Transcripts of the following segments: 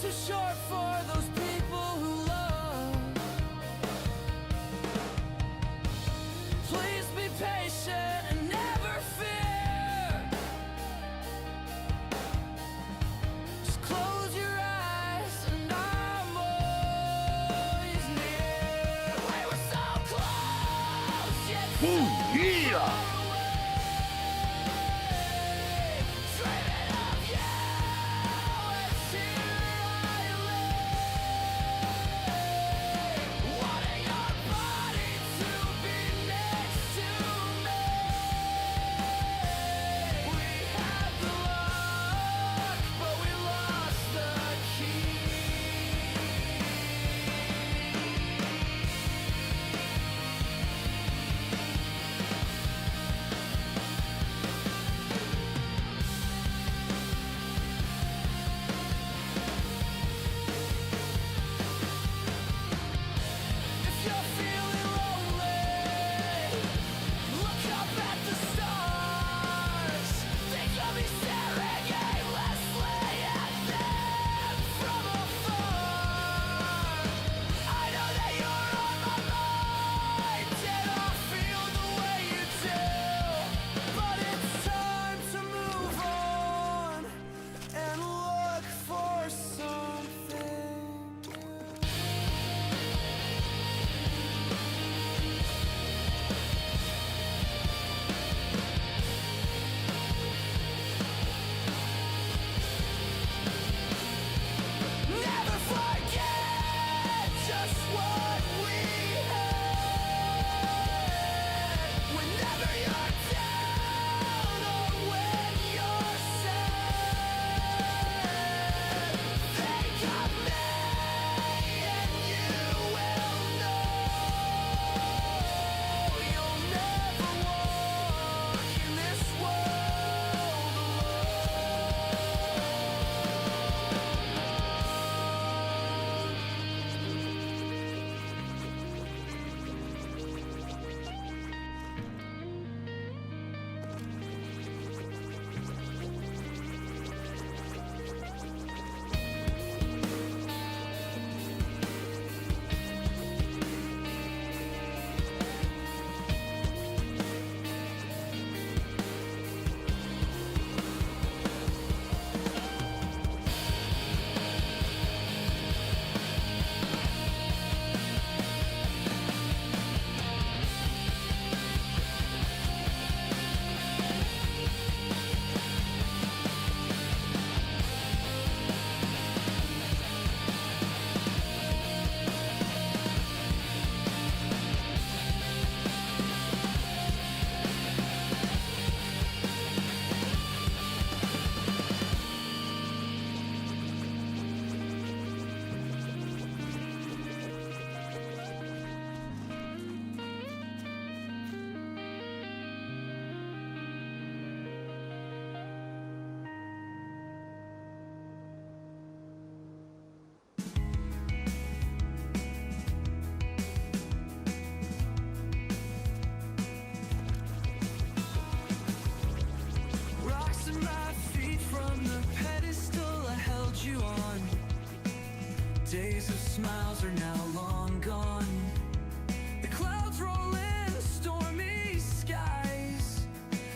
too short for those people who love. Please be patient and never fear. Just close your eyes and I'm always near. We were so close, yet so Yeah! Days of smiles are now long gone. The clouds roll in stormy skies.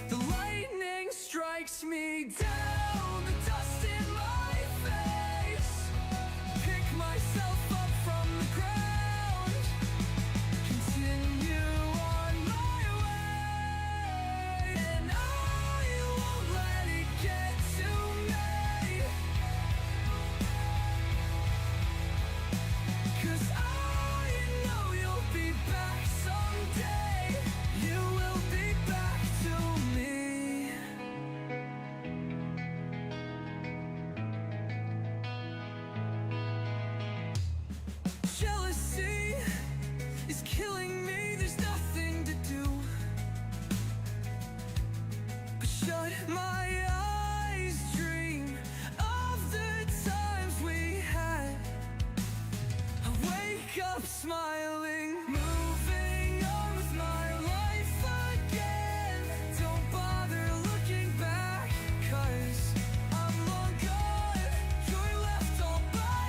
The lightning strikes me down, the dust in my face. Pick myself up from the ground, continue on my way, and I won't let it get to me. 'Cause I know you'll be back someday. You will be back to me. Jealousy is killing me. There's nothing to do but shut my eyes, dream of the times we had. I wake up smiling, moving on with my life again. Don't bother looking back, 'cause I'm long gone. You're left all by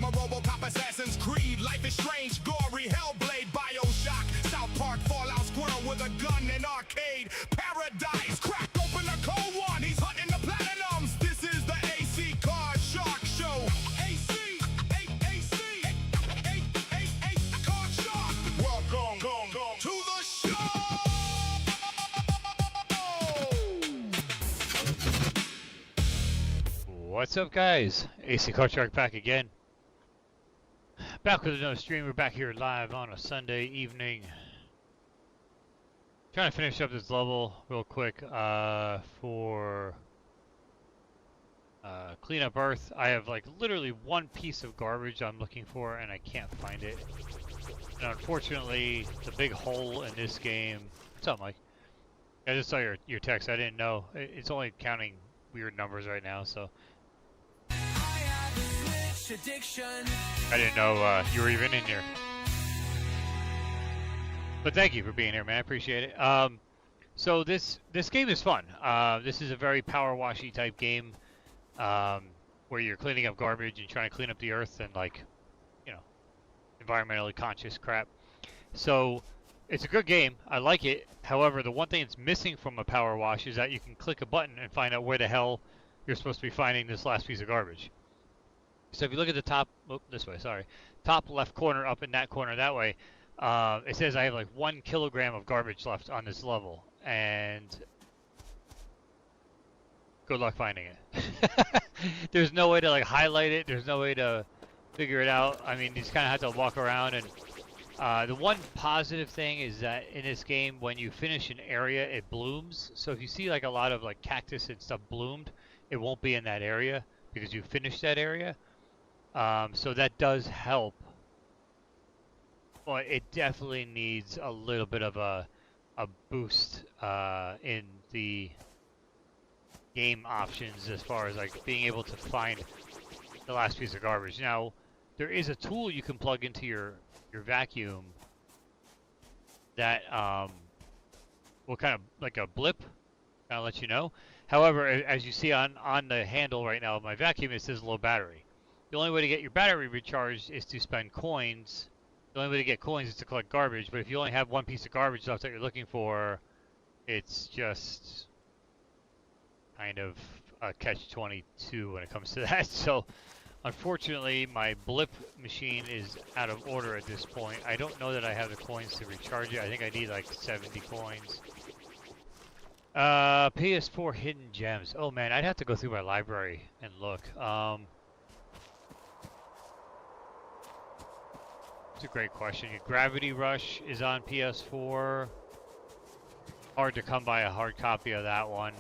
a Robocop Assassin's Creed. Life is strange, gory, Hellblade, Bioshock, South Park, Fallout Squirrel with a gun in arcade. Paradise, crack open a cold one, he's hunting the platinums. This is the AC Card Shark Show. AC, Card Shark. Welcome to the show. What's up, guys? AC Card Shark back again. Back with another stream. We're back here live on a Sunday evening. Trying to finish up this level real quick for clean up Earth. I have like literally one piece of garbage I'm looking for and I can't find it. And unfortunately, the big hole in this game. What's up, Mike? I just saw your text. I didn't know. It's only counting weird numbers right now, so. I didn't know you were even in here. But thank you for being here, man. I appreciate it. So this game is fun. This is a very power washy type game where you're cleaning up garbage and trying to clean up the earth and like, you know, environmentally conscious crap. So it's a good game. I like it. However, the one thing that's missing from a power wash is that you can click a button and find out where the hell you're supposed to be finding this last piece of garbage. So if you look at the top, this way, sorry, top left corner, up in that corner that way, it says I have like 1 kilogram of garbage left on this level, and good luck finding it. There's no way to like highlight it. There's no way to figure it out. I mean, you just kind of have to walk around. And the one positive thing is that in this game, when you finish an area, it blooms. So if you see like a lot of like cactus and stuff bloomed, it won't be in that area because you finished that area. So that does help, but it definitely needs a little bit of a boost in the game options as far as like being able to find the last piece of garbage. Now, there is a tool you can plug into your vacuum that will kind of like a blip, kind of let you know. However, as you see on the handle right now of my vacuum, it says low battery. The only way to get your battery recharged is to spend coins. The only way to get coins is to collect garbage, but if you only have one piece of garbage left that you're looking for, it's just kind of a catch-22 when it comes to that. So, unfortunately, my blip machine is out of order at this point. I don't know that I have the coins to recharge it. I think I need like 70 coins. PS4 hidden gems. Oh man, I'd have to go through my library and look. It's a great question. Gravity Rush is on PS4. Hard to come by a hard copy of that one.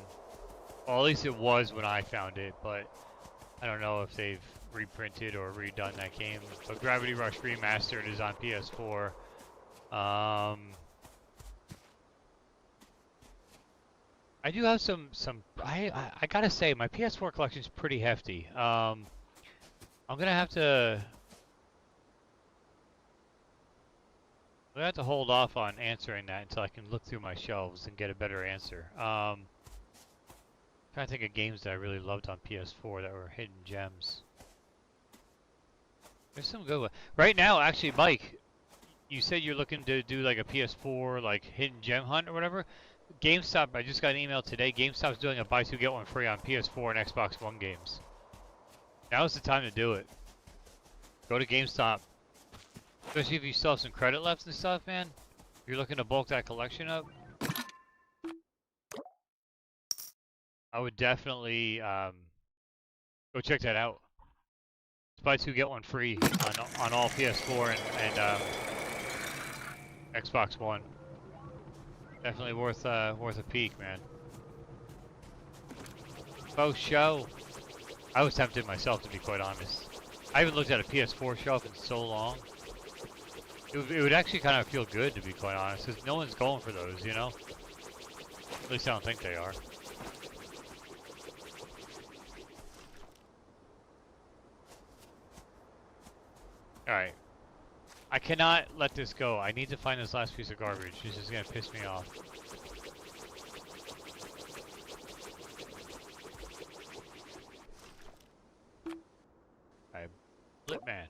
Well, at least it was when I found it, but I don't know if they've reprinted or redone that game. But Gravity Rush Remastered is on PS4. I do have some I gotta say, my PS4 collection is pretty hefty. I'm gonna have to hold off on answering that until I can look through my shelves and get a better answer. Trying to think of games that I really loved on PS4 that were hidden gems. There's some good ones. Right now, actually, Mike, you said you're looking to do like a PS4 like hidden gem hunt or whatever. GameStop, I just got an email today. GameStop's doing a buy two get one free on PS4 and Xbox One games. Now's the time to do it. Go to GameStop. Especially if you still have some credit left and stuff, man. If you're looking to bulk that collection up, I would definitely go check that out. It's buy two get one free on all PS4 and Xbox One. Definitely worth a peek, man. Faux show. I was tempted myself, to be quite honest. I haven't looked at a PS4 shelf in so long. It would actually kind of feel good, to be quite honest, because no one's going for those, you know? At least I don't think they are. Alright. I cannot let this go. I need to find this last piece of garbage. This is going to piss me off. Alright. Blip man.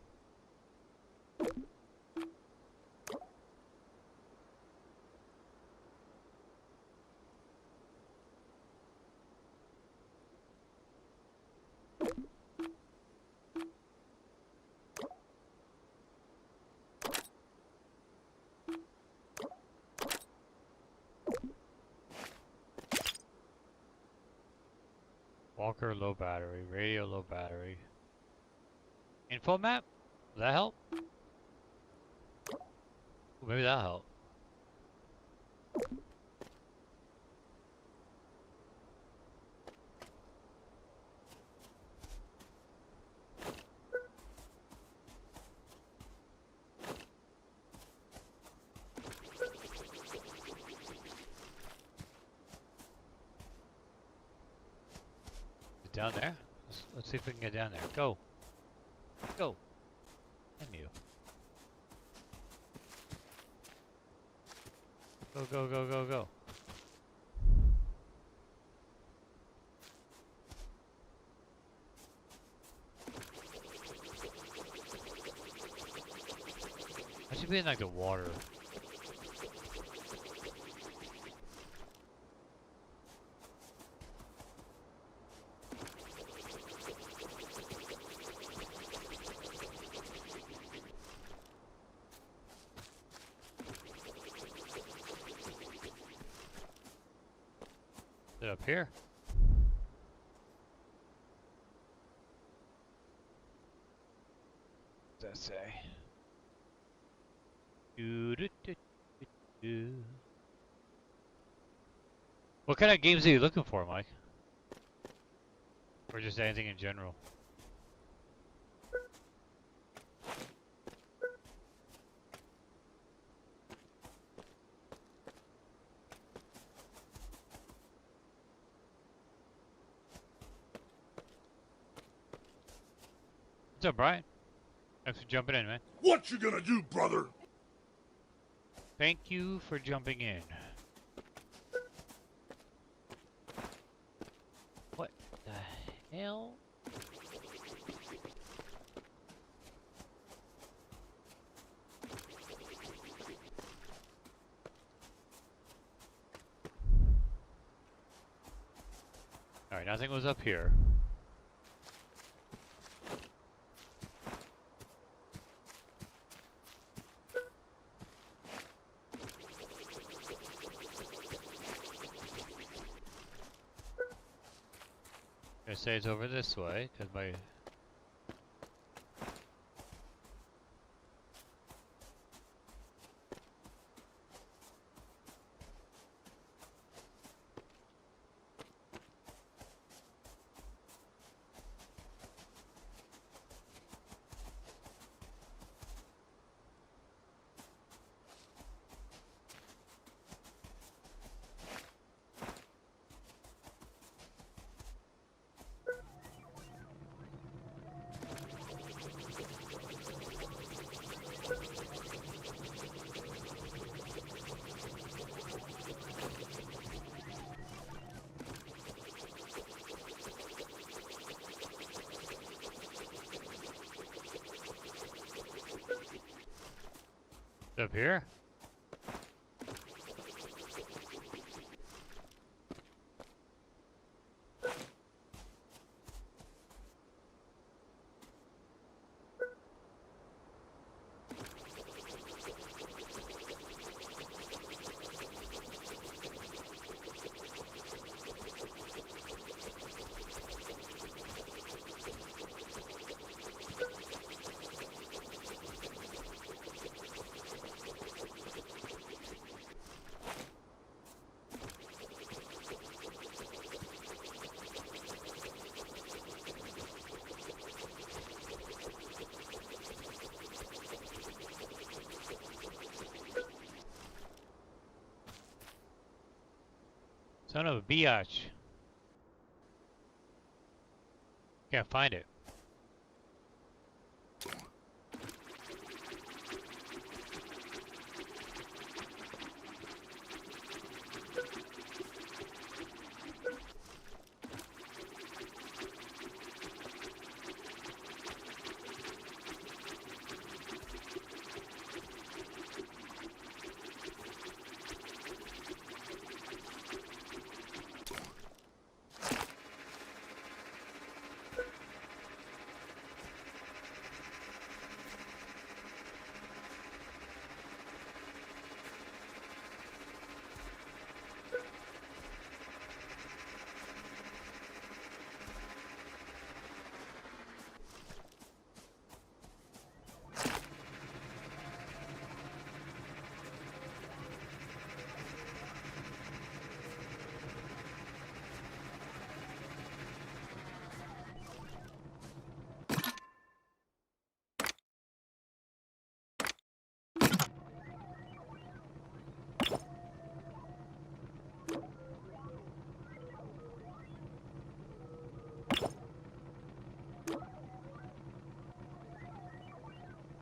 Walker, low battery. Radio, low battery. Info map? Will that help? Ooh, maybe that'll help. Down there? Let's see if we can get down there. Go. Go. And you. Go, go, go, go, go. I should be in like the water. Is it up here? What does that say? Do. What kind of games are you looking for, Mike? Or just anything in general? What's up, Brian? Thanks for jumping in, man. What you gonna do, brother? Thank you for jumping in. What the hell? Alright, nothing was up here. I say it's over this way, because my... Up here? Son of a biatch. Can't find it.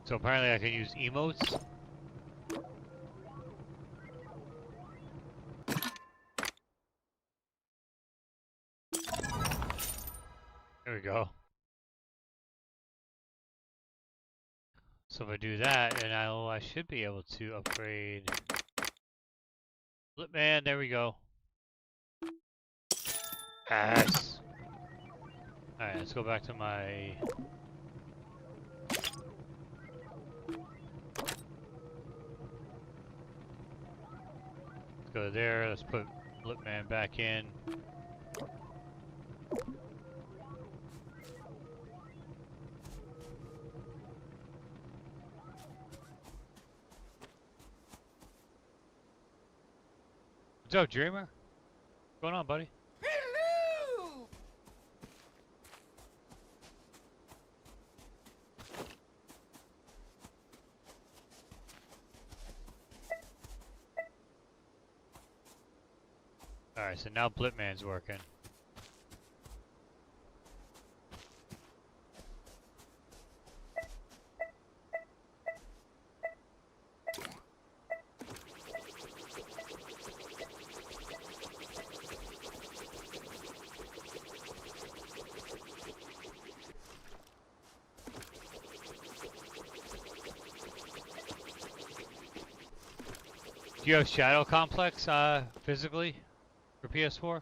So apparently I can use emotes. There we go. So if I do that, then I should be able to upgrade. Man, there we go. Yes. All right, let's go back to my. Let's go there. Let's put Blipman back in. What's up, Dreamer? What's going on, buddy? Hello! Alright, so now Blipman's working. Do you have Shadow Complex physically for PS4?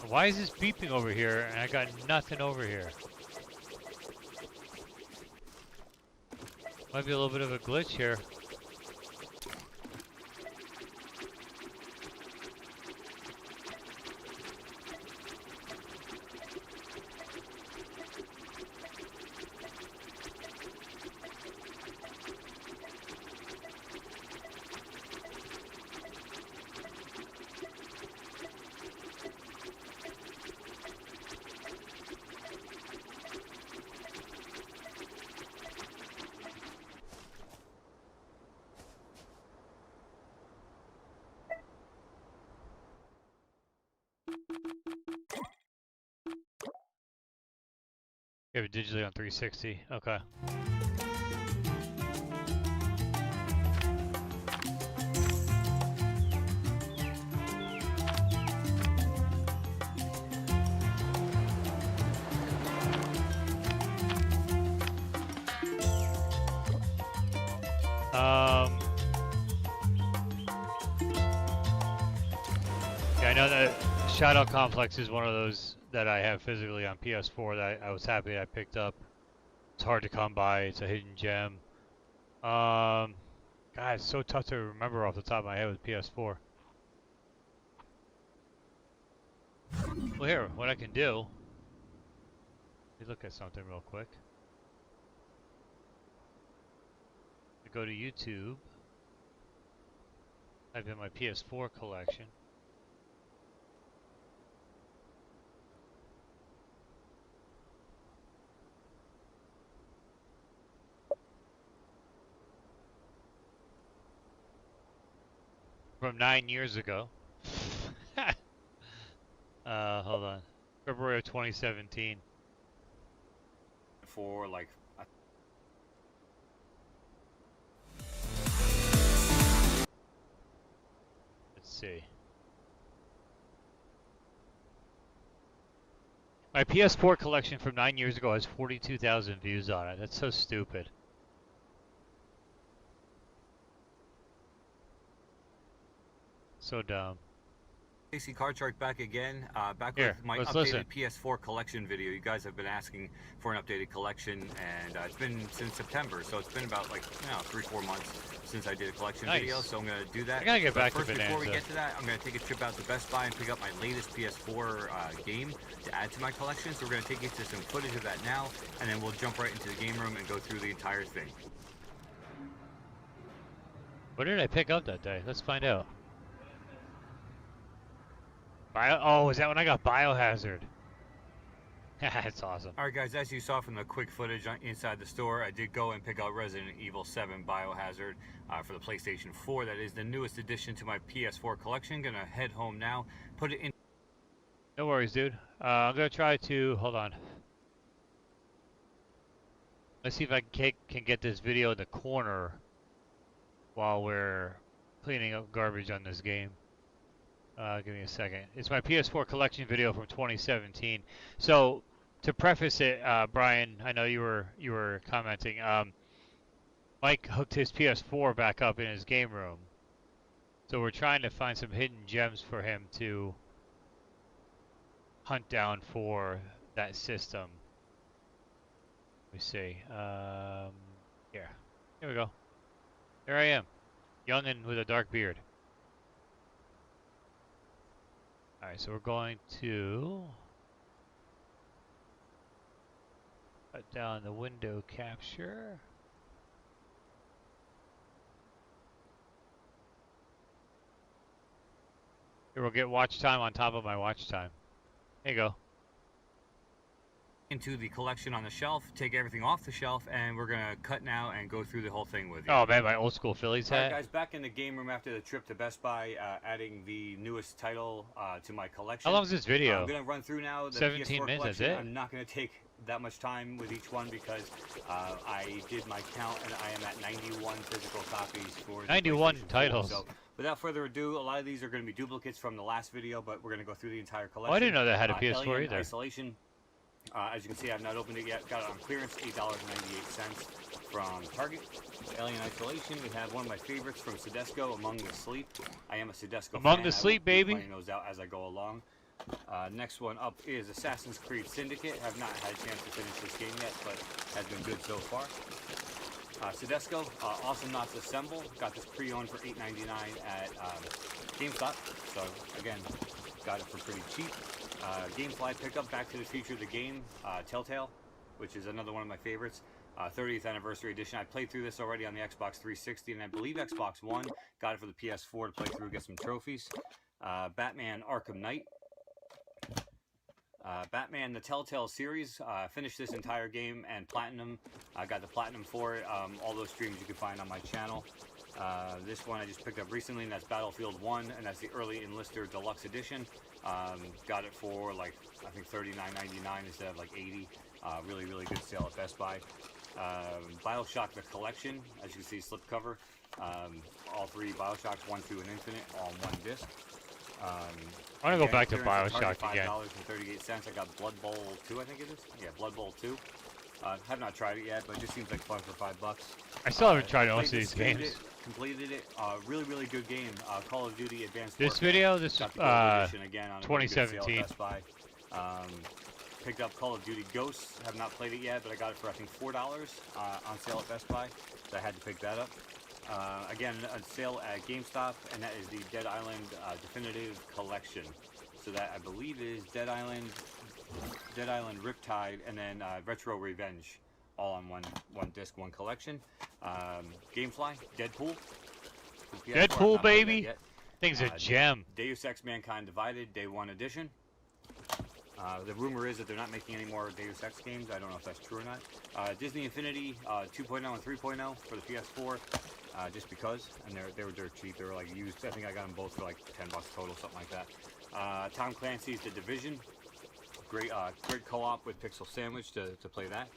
Why is this beeping over here and I got nothing over here? Might be a little bit of a glitch here. You have it digitally on 360. Okay. Yeah, I know that Shadow Complex is one of those that I have physically on PS4 that I was happy I picked up. It's hard to come by. It's a hidden gem. God, it's so tough to remember off the top of my head with PS4. Well, here, what I can do. Let me look at something real quick. I go to YouTube. Type in my PS4 collection. From 9 years ago. Hold on. February of 2017. For like Let's see. My PS4 collection from 9 years ago has 42,000 views on it. That's so stupid. So dumb. AC Card Shark back again, back Here, with my let's updated listen. PS4 collection video. You guys have been asking for an updated collection, and it's been since September, so it's been about like 3-4 months since I did a collection Nice. video. So I'm gonna do that. I gotta get But back to first, before we Bonanza. get to that, I'm gonna take a trip out to Best Buy and pick up my latest PS4 game to add to my collection. So we're gonna take you to some footage of that now, and then we'll jump right into the game room and go through the entire thing. What did I pick up that day? Let's find out. Oh, is that when I got Biohazard? That's awesome. Alright guys, as you saw from the quick footage inside the store, I did go and pick out Resident Evil 7 Biohazard for the PlayStation 4. That is the newest addition to my PS4 collection. Gonna head home now, put it in. No worries, dude. I'm gonna try to, hold on. Let's see if I can get this video in the corner while we're cleaning up garbage on this game. Give me a second. It's my PS4 collection video from 2017. So, to preface it, Brian, I know you were commenting. Mike hooked his PS4 back up in his game room, so we're trying to find some hidden gems for him to hunt down for that system. Let me see. Here we go. There I am, young and with a dark beard. Alright, so we're going to put down the window capture. Here, we'll get watch time on top of my watch time. There you go. Into the collection on the shelf, take everything off the shelf, and we're gonna cut now and go through the whole thing with you. Oh man, my old school Phillies hat. Alright guys, back in the game room after the trip to Best Buy, adding the newest title to my collection. How long is this video? I'm gonna run through now the 17 PS4 minutes, that's collection. it? I'm not gonna take that much time with each one because I did my count and I am at 91 physical copies for the 91 PlayStation 4. titles. So without further ado, a lot of these are going to be duplicates from the last video, but we're going to go through the entire collection. Oh, I didn't know that had a PS4 Alien either. Isolation. As you can see, I've not opened it yet. Got it on clearance, $8.98 from Target. Alien Isolation. We have one of my favorites from Sedesco, Among the Sleep. I am a Sedesco Among fan. the Sleep, baby. I will be pointing those out as I go along. Next one up is Assassin's Creed Syndicate. Have not had a chance to finish this game yet, but has been good so far. Sedesco, Awesome Knots Assemble. Got this pre-owned for $8.99 at GameStop. So again, got it for pretty cheap. Gamefly pickup, Back to the Future, the game, Telltale, which is another one of my favorites. 30th anniversary edition. I played through this already on the Xbox 360 and I believe Xbox One. Got it for the PS4 to play through, get some trophies. Batman Arkham Knight. Batman the Telltale series. Finished this entire game and platinum. I got the platinum for it. All those streams you can find on my channel. This one I just picked up recently, and that's Battlefield 1, and that's the early enlister deluxe edition. Got it for like I think $39.99 instead of like $80. Really good sale at Best Buy. BioShock the Collection, as you can see, slipcover. All three BioShocks, 1, 2, and Infinite, all on one disc. I want to go back to BioShock again. $5.38. I got Blood Bowl 2, I think it is. Yeah, Blood Bowl 2. Have not tried it yet, but it just seems like fun for $5. I still haven't tried Played most of these games. Completed it. Really good game. Call of Duty Advanced This Warfare. video, this is Got the gold edition again on a really good sale at 2017. Best Buy. Picked up Call of Duty Ghosts. Have not played it yet, but I got it for I think $4 on sale at Best Buy, so I had to pick that up. Again, a sale at GameStop, and that is the Dead Island Definitive Collection. So that I believe is Dead Island Riptide, and then Retro Revenge, all on one disc, one collection. Gamefly, Deadpool. Deadpool, baby. Thing's a gem. Deus Ex Mankind Divided, Day 1 edition. The rumor is that they're not making any more Deus Ex games. I don't know if that's true or not. Disney Infinity 2.0 and 3.0 for the PS4, just because, and they were dirt cheap. They were like used. I think I got them both for like $10 total, something like that. Tom Clancy's The Division, great co-op with Pixel Sandwich to play that.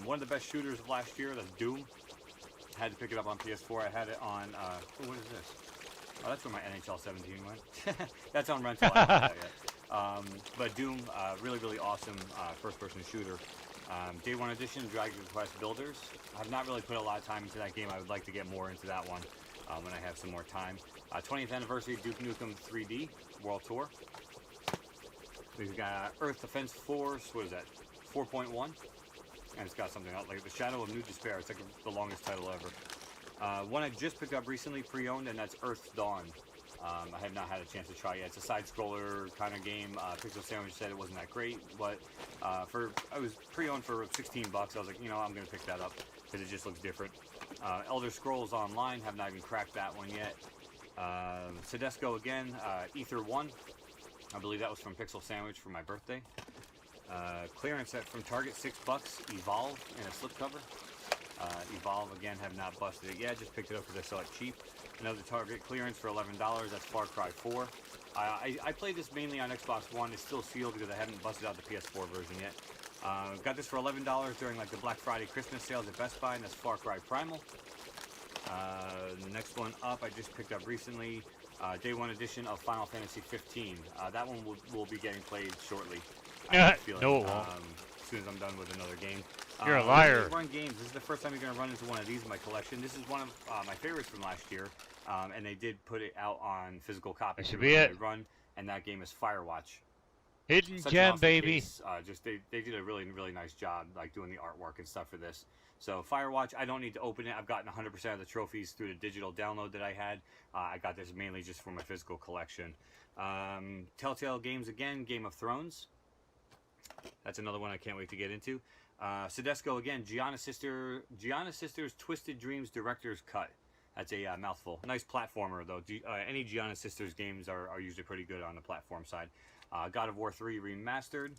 One of the best shooters of last year, that's Doom. Had to pick it up on PS4. I had it on. What is this? Oh, that's where my NHL 17 went. That's on rental. I haven't had that yet. But Doom, really awesome first-person shooter. Day 1 edition, Dragon Quest Builders. I've not really put a lot of time into that game. I would like to get more into that one. when I have some more time. 20th anniversary Duke Nukem 3D World Tour. We've got Earth Defense Force. What is that? 4.1, and it's got something else like the Shadow of New Despair. It's like the longest title ever. One I just picked up recently, pre-owned, and that's Earth's Dawn. I have not had a chance to try it yet. It's a side-scroller kind of game. Pixel Sandwich said it wasn't that great, but I was pre-owned for 16 bucks. I was like, you know, I'm gonna pick that up because it just looks different. Elder Scrolls Online, have not even cracked that one yet. Sedesco again, Ether 1. I believe that was from Pixel Sandwich for my birthday. Clearance set from Target, $6. Evolve in a slipcover. Evolve again, have not busted it yet. Just picked it up because I saw it cheap. Another Target clearance for $11. That's Far Cry 4. I played this mainly on Xbox One. It's still sealed because I haven't busted out the PS4 version yet. Got this for $11 during like the Black Friday Christmas sales at Best Buy, and that's Far Cry Primal. The next one up I just picked up recently. Day 1 edition of Final Fantasy 15. That one will be getting played shortly. I have a feeling, No, it won't. as soon as I'm done with another game. You're a liar. Run games. This is the first time you're going to run into one of these in my collection. This is one of my favorites from last year, and they did put it out on physical copies. That should be it. Run, and that game is Firewatch. Hidden Such an gem, awesome baby. case. Just they did a really nice job, like doing the artwork and stuff for this. So Firewatch, I don't need to open it. I've gotten 100% of the trophies through the digital download that I had. I got this mainly just for my physical collection. Telltale Games again, Game of Thrones. That's another one I can't wait to get into. Sedesco again, Gianna Sisters Twisted Dreams Director's Cut. That's a mouthful. Nice platformer though. Any Gianna Sisters games are usually pretty good on the platform side. God of War 3 Remastered.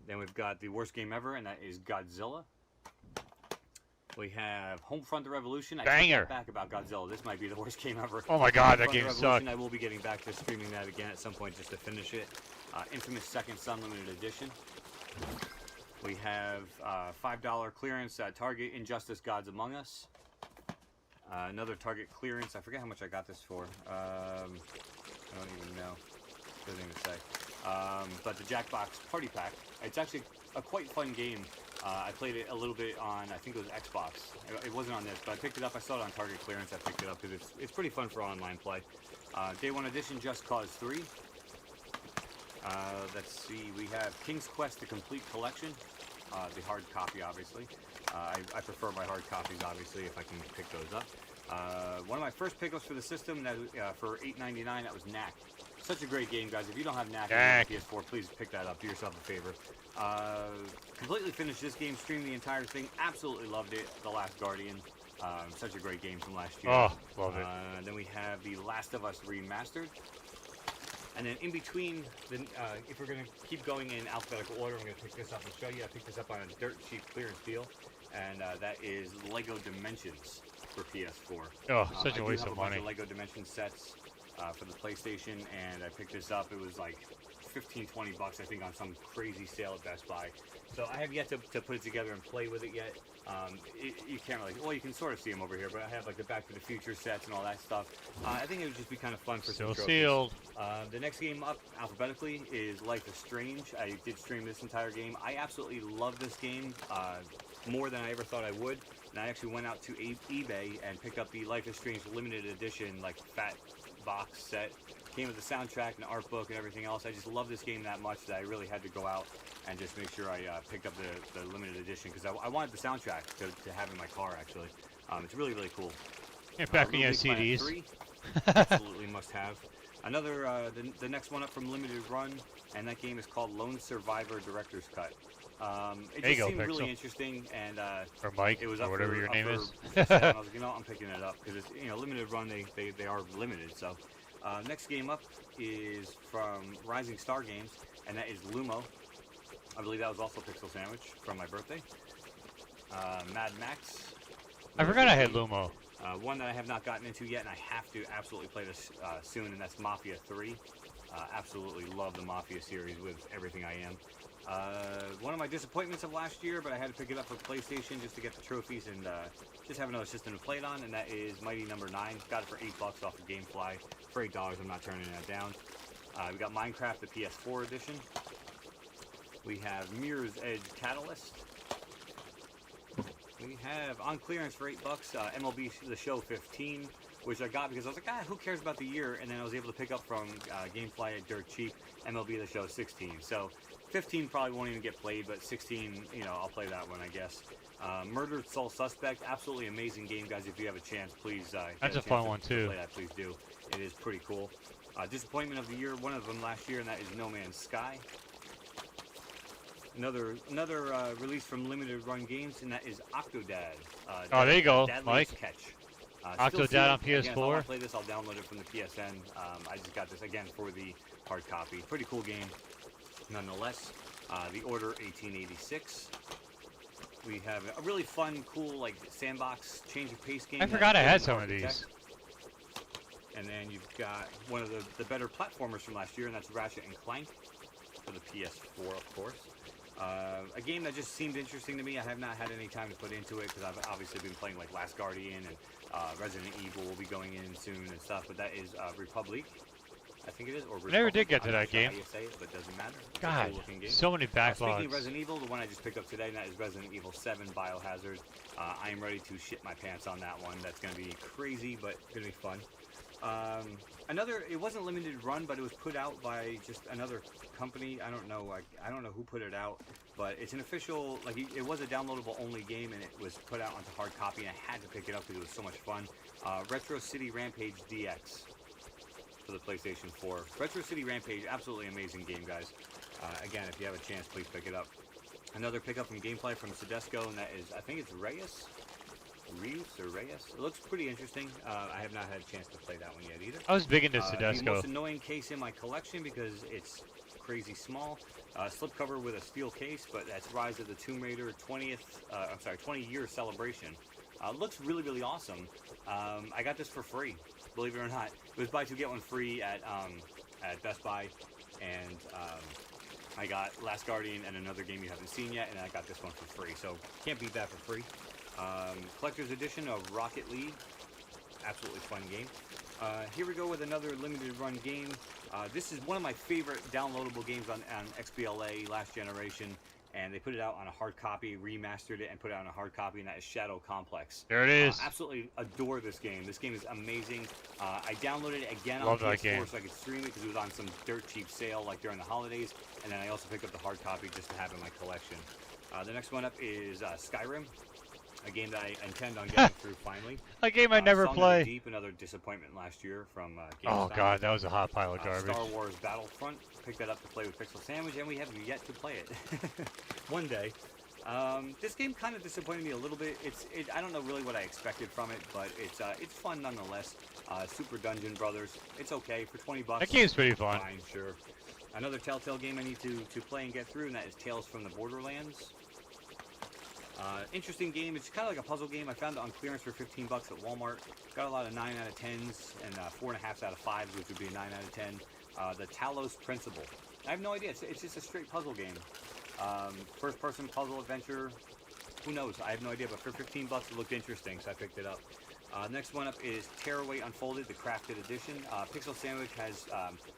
Then we've got the worst game ever, and that is Godzilla. We have Homefront: The Revolution. I take that back about Godzilla. This might be the worst game ever. Oh my god, that Homefront: game The sucked. Revolution, I will be getting back to streaming that again at some point just to finish it. Infamous Second Son Limited Edition. We have $5 clearance at Target, Injustice Gods Among Us. Another Target clearance. I forget how much I got this for. I don't even know. Doesn't even say. But the Jackbox Party Pack. It's actually a quite fun game. I played it a little bit on, I think it was Xbox. It wasn't on this, but I picked it up. I saw it on Target clearance. I picked it up because it's pretty fun for online play. Day 1 edition, Just Cause 3. Let's see. We have King's Quest: The Complete Collection. The hard copy, obviously. I prefer my hard copies, obviously, if I can pick those up. One of my first pickups for the system, that for $8.99, that was Knack. Such a great game, guys. If you don't have Knack on PS4, please pick that up. Do yourself a favor. Completely finished this game, streamed the entire thing. Absolutely loved it. The Last Guardian. Such a great game from last year. Oh, love it. Then we have The Last of Us Remastered. And then in between, if we're going to keep going in alphabetical order, I'm going to pick this up and show you. I picked this up on a dirt cheap clearance deal, and that is Lego Dimensions for PS4. Oh, such a waste of money. I do have a bunch of Lego Dimensions sets for the PlayStation, and I picked this up. It was like 15-20 bucks, I think, on some crazy sale at Best Buy. So I have yet to put it together and play with it yet. You can't really, well, you can sort of see them over here, but I have like the Back to the Future sets and all that stuff. I think it would just be kind of fun for some trophies. Sealed. The next game up alphabetically is Life is Strange. I did stream this entire game. I absolutely love this game more than I ever thought I would. And I actually went out to eBay and picked up the Life is Strange limited edition, like fat box set. Came with the soundtrack and the art book and everything else. I just love this game that much that I really had to go out and just make sure I picked up the limited edition because I wanted the soundtrack to have in my car, actually. It's really cool. Yeah, back when you had Little Big Planet CDs. 3, absolutely must have. Another, the next one up from Limited Run, and that game is called Lone Survivor Director's Cut. It just seemed really interesting, and or Mike, it was or up whatever for, your name is. and I was like, you know, I'm picking it up because it's, you know, Limited Run. They are limited. So next game up is from Rising Star Games, and that is Lumo. I believe that was also Pixel Sandwich from my birthday. Mad Max. I forgot I had Lumo. One that I have not gotten into yet, and I have to absolutely play this soon, and that's Mafia 3. Absolutely love the Mafia series with everything I am. One of my disappointments of last year, but I had to pick it up for PlayStation just to get the trophies and just have another system to play it on, and that is Mighty Number 9. Got it for $8 off of GameFly. For $8, I'm not turning that down. We got Minecraft, the PS4 edition. We have Mirror's Edge Catalyst. We have on clearance for $8, MLB The Show 15. which I got because I was like, who cares about the year? And then I was able to pick up from GameFly at dirt cheap, MLB The Show 16. So 15 probably won't even get played, but 16, you know, I'll play that one, I guess. Murdered Soul Suspect, absolutely amazing game, guys. If you have a chance, please. That's a fun one too. Play that, please do. It is pretty cool. Disappointment of the year, one of them last year, and that is No Man's Sky. Another release from Limited Run Games, and that is Octodad. Oh, there you go, Dadliest Mike. Catch. Octodad on PS4. Again, if I want to play this, I'll download it from the PSN. I just got this again for the hard copy. Pretty cool game, nonetheless. The Order 1886. We have a really fun, cool, like sandbox change of pace game. I forgot I had some of these. And then you've got one of the better platformers from last year, and that's Ratchet and Clank for the PS4, of course. A game that just seemed interesting to me. I have not had any time to put into it because I've obviously been playing like Last Guardian and Resident Evil will be going in soon and stuff. But that is Republic, I think it is. Or Republic. Never did get to that Sure game. how you say it, but it doesn't matter. It's a God, cool-looking game. so many backlogs. Speaking of Resident Evil, the one I just picked up today, and that is Resident Evil 7 Biohazard. I am ready to shit my pants on that one. That's going to be crazy, but going to be fun. It wasn't limited run, but it was put out by just another company. I don't know. I don't know who put it out, but it's an official, like, it was a downloadable only game, and it was put out onto hard copy, and I had to pick it up because it was so much fun. Retro City Rampage DX for the PlayStation 4. Retro City Rampage, absolutely amazing game, guys. Again, if you have a chance, please pick it up. Another pickup from Gameplay from Sedesco, and that is, I think it's Reyes. It looks pretty interesting. I have not had a chance to play that one yet either. I was big into The Sedesco. most annoying case in my collection because it's crazy small. Slipcover with a steel case, but that's Rise of the Tomb Raider 20-year celebration. Looks really, really awesome. I got this for free, believe it or not. It was buy two get one free at Best Buy, and I got Last Guardian and another game you haven't seen yet, and I got this one for free. So can't beat that for free. Collector's edition of Rocket League, absolutely fun game. Here we go with another limited run game. This is one of my favorite downloadable games on XBLA last generation, and they put it out on a hard copy, remastered it, and put it on a hard copy, and that is Shadow Complex. There it is. Absolutely adore this game. This game is amazing. I downloaded it again Love on that PS4 game. so I could stream it because it was on some dirt cheap sale like during the holidays, and then I also picked up the hard copy just to have in my collection. The next one up is Skyrim. A game that I intend on getting through finally. A game I never Song of the play. Deep, another disappointment last year from Oh GameStop. god, that was a hot pile of garbage. Star Wars Battlefront. Picked that up to play with Pixel Sandwich, and we have yet to play it. One day. This game kind of disappointed me a little bit. I don't know really what I expected from it, but it's fun nonetheless. Super Dungeon Brothers. It's okay for $20. That game's pretty fun. Fine, sure. Another Telltale game I need to play and get through, and that is Tales from the Borderlands. Interesting game. It's kind of like a puzzle game. I found it on clearance for $15 at Walmart. Got a lot of 9 out of 10s and 4.5s out of 5s, which would be a 9 out of 10. The Talos Principle. I have no idea. It's just a straight puzzle game. First-person puzzle adventure. Who knows? I have no idea, but for $15 it looked interesting, so I picked it up. Next one up is Tearaway Unfolded, the Crafted Edition. Pixel Sandwich has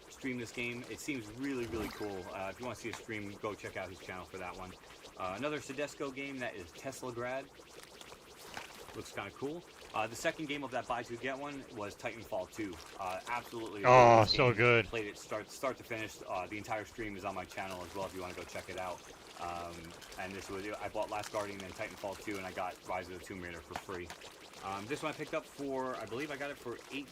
streamed this game. It seems really, really cool. If you want to see a stream, go check out his channel for that one. Another Sedesco game, that is Teslagrad. Looks kind of cool. The second game of that buy two get one was Titanfall 2. Absolutely. Oh, so good. Played it start to finish. The entire stream is on my channel as well if you want to go check it out. And this was, I bought Last Guardian and Titanfall 2, and I got Rise of the Tomb Raider for free. This one I picked up for, I believe I got it for $8.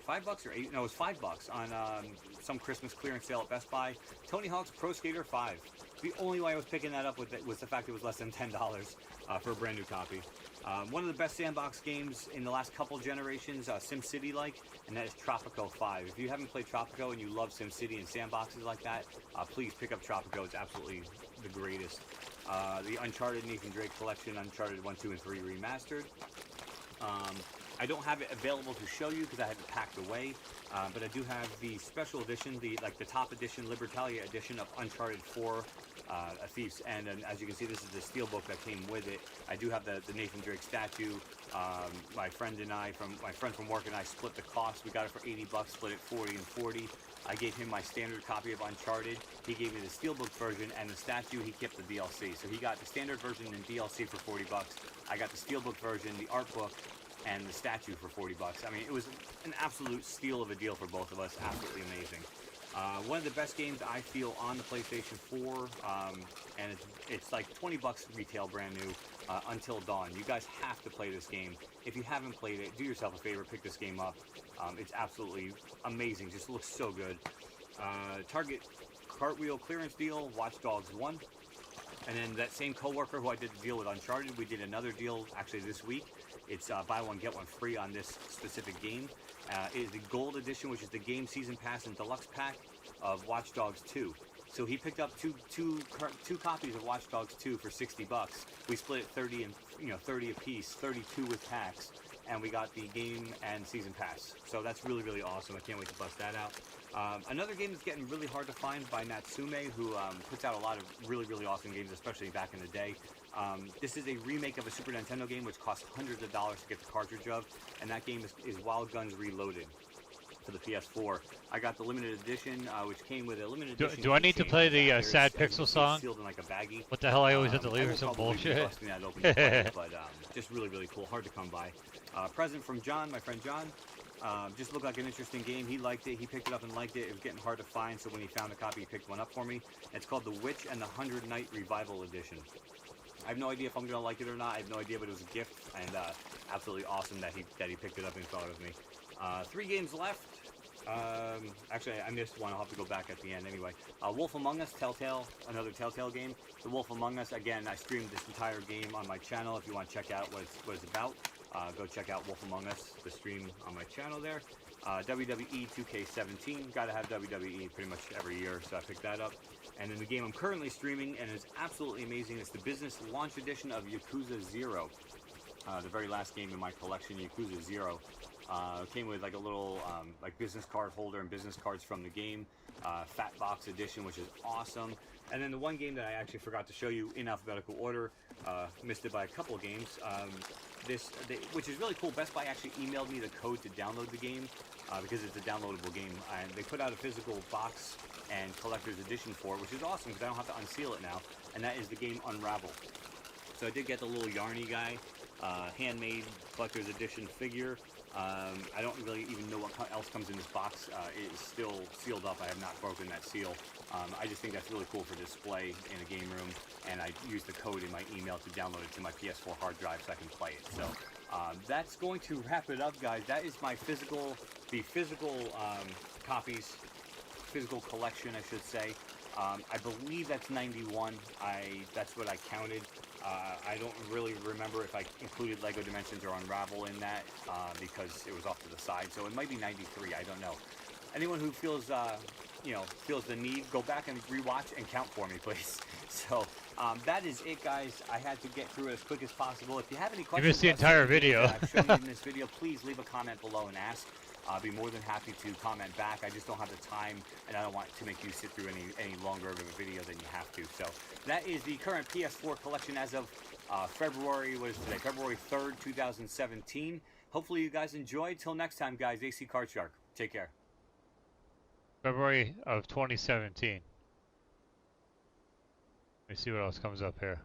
$5 or 8? No, it was $5 on some Christmas clearance sale at Best Buy. Tony Hawk's Pro Skater 5. The only way I was picking that up was the fact it was less than $10 for a brand new copy. One of the best sandbox games in the last couple generations, SimCity-like, and that is Tropico 5. If you haven't played Tropico and you love SimCity and sandboxes like that, please pick up Tropico. It's absolutely the greatest. The Uncharted Nathan Drake Collection, Uncharted 1, 2, and 3 remastered. I don't have it available to show you because I have it packed away, but I do have the special edition, the top edition, Libertalia edition of Uncharted 4, A Thief's End, and as you can see, this is the steelbook that came with it. I do have the Nathan Drake statue. My friend from work and I split the cost. We got it for $80, split it 40 and 40. I gave him my standard copy of Uncharted. He gave me the steelbook version and the statue. He kept the DLC. So he got the standard version and DLC for $40. I got the steelbook version, the art book, and the statue for 40 bucks. I mean, it was an absolute steal of a deal for both of us. Absolutely amazing. One of the best games I feel on the PlayStation 4, and it's like 20 bucks retail, brand new, Until Dawn. You guys have to play this game. If you haven't played it, do yourself a favor, pick this game up. It's absolutely amazing. Just looks so good. Target cartwheel clearance deal, Watch Dogs 1. And then that same coworker who I did the deal with Uncharted, we did another deal actually this week. It's buy one, get one free on this specific game. It is the Gold Edition, which is the game season pass and deluxe pack of Watch Dogs 2. So he picked up two copies of Watch Dogs 2 for 60 bucks. We split it 30 and 30 apiece, 32 with tax, and we got the game and season pass. So that's really, really awesome. I can't wait to bust that out. Another game that's getting really hard to find by Natsume, who puts out a lot of really, really awesome games, especially back in the day. This is a remake of a Super Nintendo game which costs hundreds of dollars to get the cartridge of, and that game is Wild Guns Reloaded for the PS4. I got the limited edition, which came with a limited edition. Do I need to play the Sad Pixel song? Sealed in like a baggie. What the hell? I always have to leave or some bullshit. That open to play, but just really, really cool. Hard to come by. Present from John, my friend John. Just looked like an interesting game. He liked it. He picked it up and liked it. It was getting hard to find, so when he found a copy, he picked one up for me. It's called The Witch and the 100 Night Revival Edition. I have no idea if I'm gonna like it or not. I have no idea, but it was a gift, and absolutely awesome that he picked it up and thought of me. 3 games left. Actually, I missed one. I'll have to go back at the end anyway. Wolf Among Us, Telltale, another Telltale game. The Wolf Among Us, again, I streamed this entire game on my channel. If you want to check out what it's about, go check out Wolf Among Us, the stream on my channel there. WWE 2K17, gotta have WWE pretty much every year, so I picked that up. And then the game I'm currently streaming, and it's absolutely amazing, it's the business launch edition of Yakuza 0. The very last game in my collection, Yakuza 0. Came with like a little like business card holder and business cards from the game. Fat box edition, which is awesome. And then the one game that I actually forgot to show you in alphabetical order, missed it by a couple of games. Which is really cool. Best Buy actually emailed me the code to download the game because it's a downloadable game, and they put out a physical box and collector's edition for it, which is awesome because I don't have to unseal it now. And that is the game Unravel. So I did get the little Yarny guy, handmade collector's edition figure. I don't really even know what else comes in this box. It is still sealed up. I have not broken that seal. I just think that's really cool for display in a game room, and I used the code in my email to download it to my PS4 hard drive so I can play it. So that's going to wrap it up, guys. That is my physical copies, physical collection, I should say. I believe that's 91. That's what I counted. I don't really remember if I included Lego Dimensions or Unravel in that because it was off to the side. So it might be 93. I don't know. Anyone who feels feels the need, go back and rewatch and count for me, please. So that is it, guys. I had to get through it as quick as possible. If you have any questions, you missed the entire video. I've shown you in this video, please leave a comment below and ask. I'll be more than happy to comment back. I just don't have the time, and I don't want to make you sit through any longer of a video than you have to. So that is the current PS4 collection as of February 3rd, 2017. Hopefully you guys enjoyed. Till next time, guys, AC Card Shark. Take care. February of 2017. Let me see what else comes up here.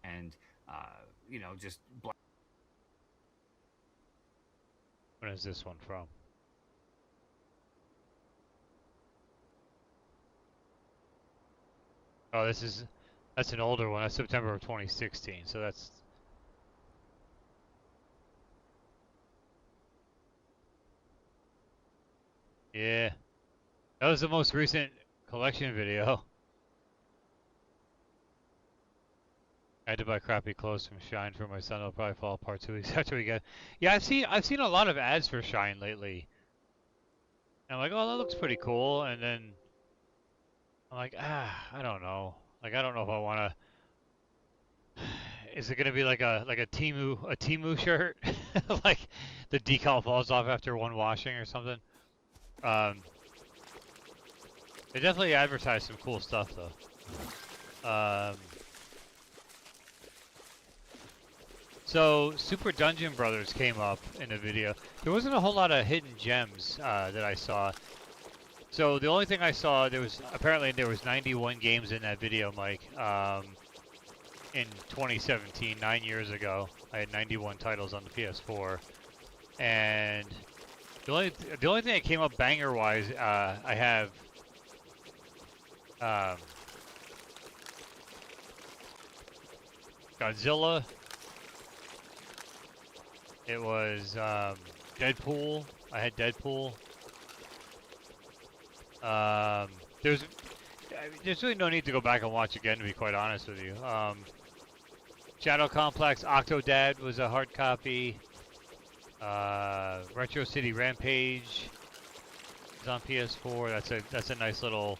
And, just... When is this one from? Oh, that's an older one. That's September of 2016, so that's... Yeah. That was the most recent collection video. I had to buy crappy clothes from Shine for my son. It'll probably fall apart 2 weeks after we get. Yeah, I've seen a lot of ads for Shine lately. And I'm like, oh, that looks pretty cool. And then I'm like, I don't know. Like, I don't know if I want to. Is it gonna be like a Temu shirt? Like the decal falls off after one washing or something. They definitely advertise some cool stuff though. So Super Dungeon Brothers came up in the video. There wasn't a whole lot of hidden gems that I saw. So the only thing I saw, apparently there was 91 games in that video, Mike. In 2017, 9 years ago, I had 91 titles on the PS4, and the only thing that came up banger wise, I have Godzilla. It was Deadpool. I had Deadpool. There's really no need to go back and watch again, to be quite honest with you. Shadow Complex, Octodad was a hard copy. Retro City Rampage is on PS4. That's a nice little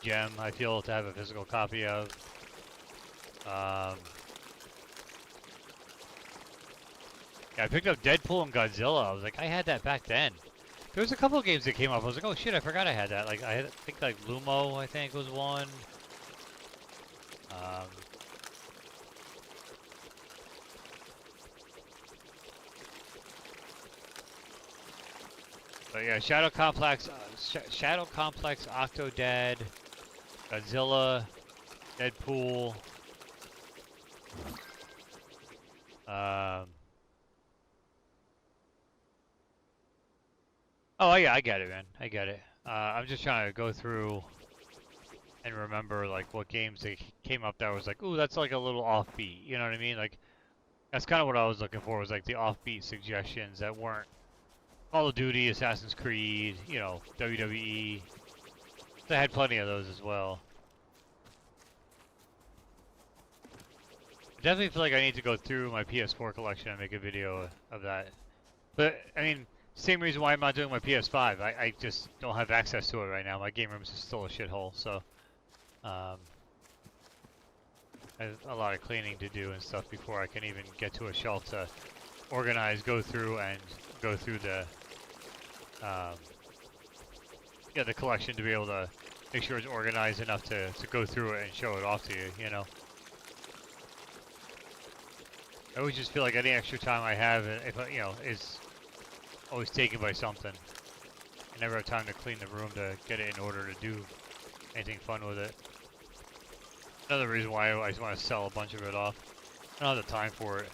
gem, I feel, to have a physical copy of. Yeah, I picked up Deadpool and Godzilla. I was like, I had that back then. There was a couple of games that came up. I was like, oh shit, I forgot I had that. Like, I think like Lumo, I think was one. But yeah, Shadow Complex, Octodad, Godzilla, Deadpool. Oh yeah, I get it, man. I get it. I'm just trying to go through and remember like what games they came up that was like, ooh, that's like a little offbeat. You know what I mean? Like that's kind of what I was looking for, was like the offbeat suggestions that weren't Call of Duty, Assassin's Creed, you know, WWE. I had plenty of those as well. I definitely feel like I need to go through my PS4 collection and make a video of that. But I mean, same reason why I'm not doing my PS5. I just don't have access to it right now. My game room is still a shithole, so I have a lot of cleaning to do and stuff before I can even get to a shelf to organize, go through the the collection, to be able to make sure it's organized enough to go through it and show it off to you, you know. I always just feel like any extra time I have, if you know, is always taken by something. I never have time to clean the room to get it in order to do anything fun with it. Another reason why I just want to sell a bunch of it off. I don't have the time for it.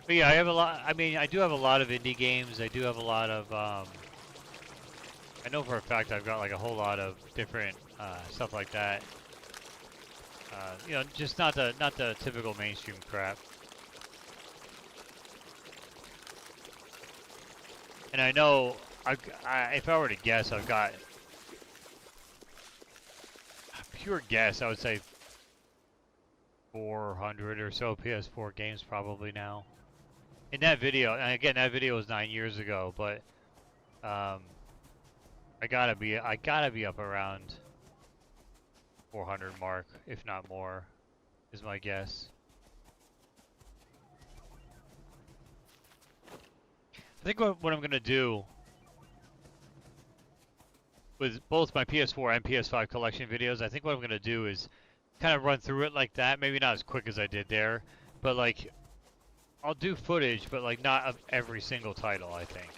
But yeah, I have a lot. I mean, I do have a lot of indie games. I do have a lot of. I know for a fact I've got like a whole lot of different stuff like that. You know, just not the typical mainstream crap. And I know, if I were to guess, I've got pure guess. I would say 400 or so PS4 games probably now. In that video, and again, that video was 9 years ago, but I gotta be up around 400 mark, if not more, is my guess. I think what I'm gonna do with both my PS4 and PS5 collection videos, I think what I'm gonna do is kind of run through it like that. Maybe not as quick as I did there, but like, I'll do footage, but like not of every single title, I think.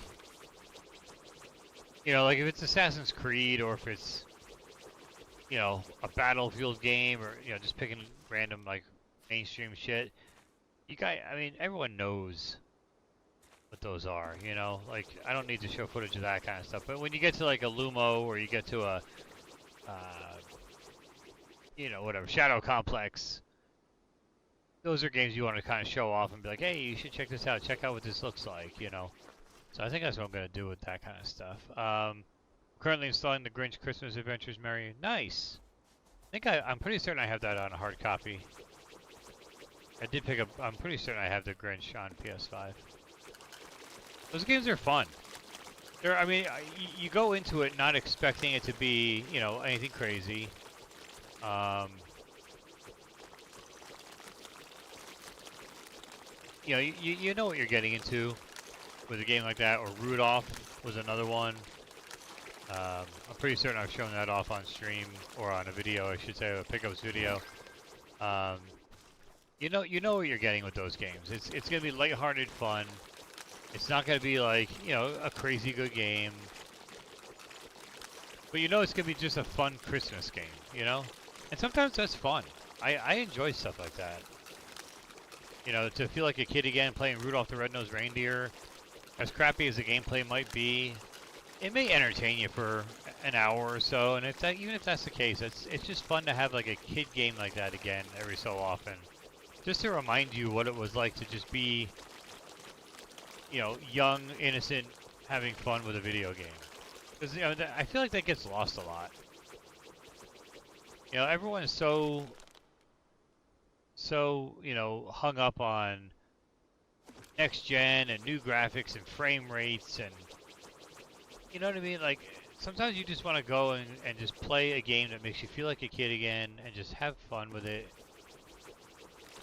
You know, like if it's Assassin's Creed, or if it's, you know, a Battlefield game, or, you know, just picking random like mainstream shit. I mean, everyone knows what those are, you know? Like, I don't need to show footage of that kind of stuff. But when you get to like a Lumo, or you get to a, you know, whatever, Shadow Complex, those are games you want to kind of show off and be like, hey, you should check this out. Check out what this looks like, you know? So I think that's what I'm going to do with that kind of stuff. Currently installing the Grinch Christmas Adventures Merry. Nice. I'm pretty certain I have that on a hard copy. I did pick up, I'm pretty certain I have the Grinch on PS5. Those games are fun. I mean, you go into it not expecting it to be, you know, anything crazy. You know, you know what you're getting into with a game like that, or Rudolph was another one. I'm pretty certain I've shown that off on stream, or on a video, I should say, a pickups video. You know what you're getting with those games. It's gonna be lighthearted fun. It's not gonna be like, you know, a crazy good game. But you know it's gonna be just a fun Christmas game, you know? And sometimes that's fun. I enjoy stuff like that. You know, to feel like a kid again playing Rudolph the Red-Nosed Reindeer, as crappy as the gameplay might be, it may entertain you for an hour or so, and even if that's the case, it's just fun to have like a kid game like that again every so often. Just to remind you what it was like to just be, you know, young, innocent, having fun with a video game. Because, you know, I feel like that gets lost a lot. You know, everyone is so, you know, hung up on next gen and new graphics and frame rates and, you know what I mean? Like, sometimes you just want to go and just play a game that makes you feel like a kid again and just have fun with it.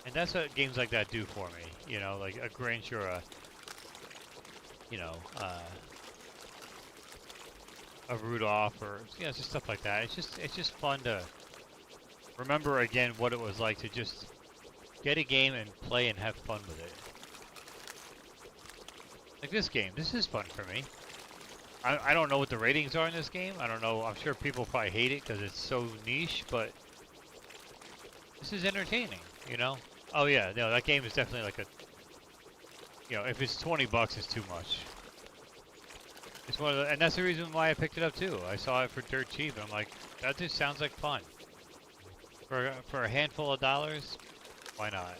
And that's what games like that do for me. You know, like a Grinch or a, you know, a Rudolph, or, you know, just stuff like that. It's just fun to remember again what it was like to just get a game and play and have fun with it. Like this game, this is fun for me. I don't know what the ratings are in this game. I don't know. I'm sure people probably hate it because it's so niche, but this is entertaining, you know? Oh yeah, no, that game is definitely like a, you know, if it's $20, it's too much. It's one of the, and that's the reason why I picked it up too. I saw it for dirt cheap, and I'm like, that just sounds like fun. For a handful of dollars, why not?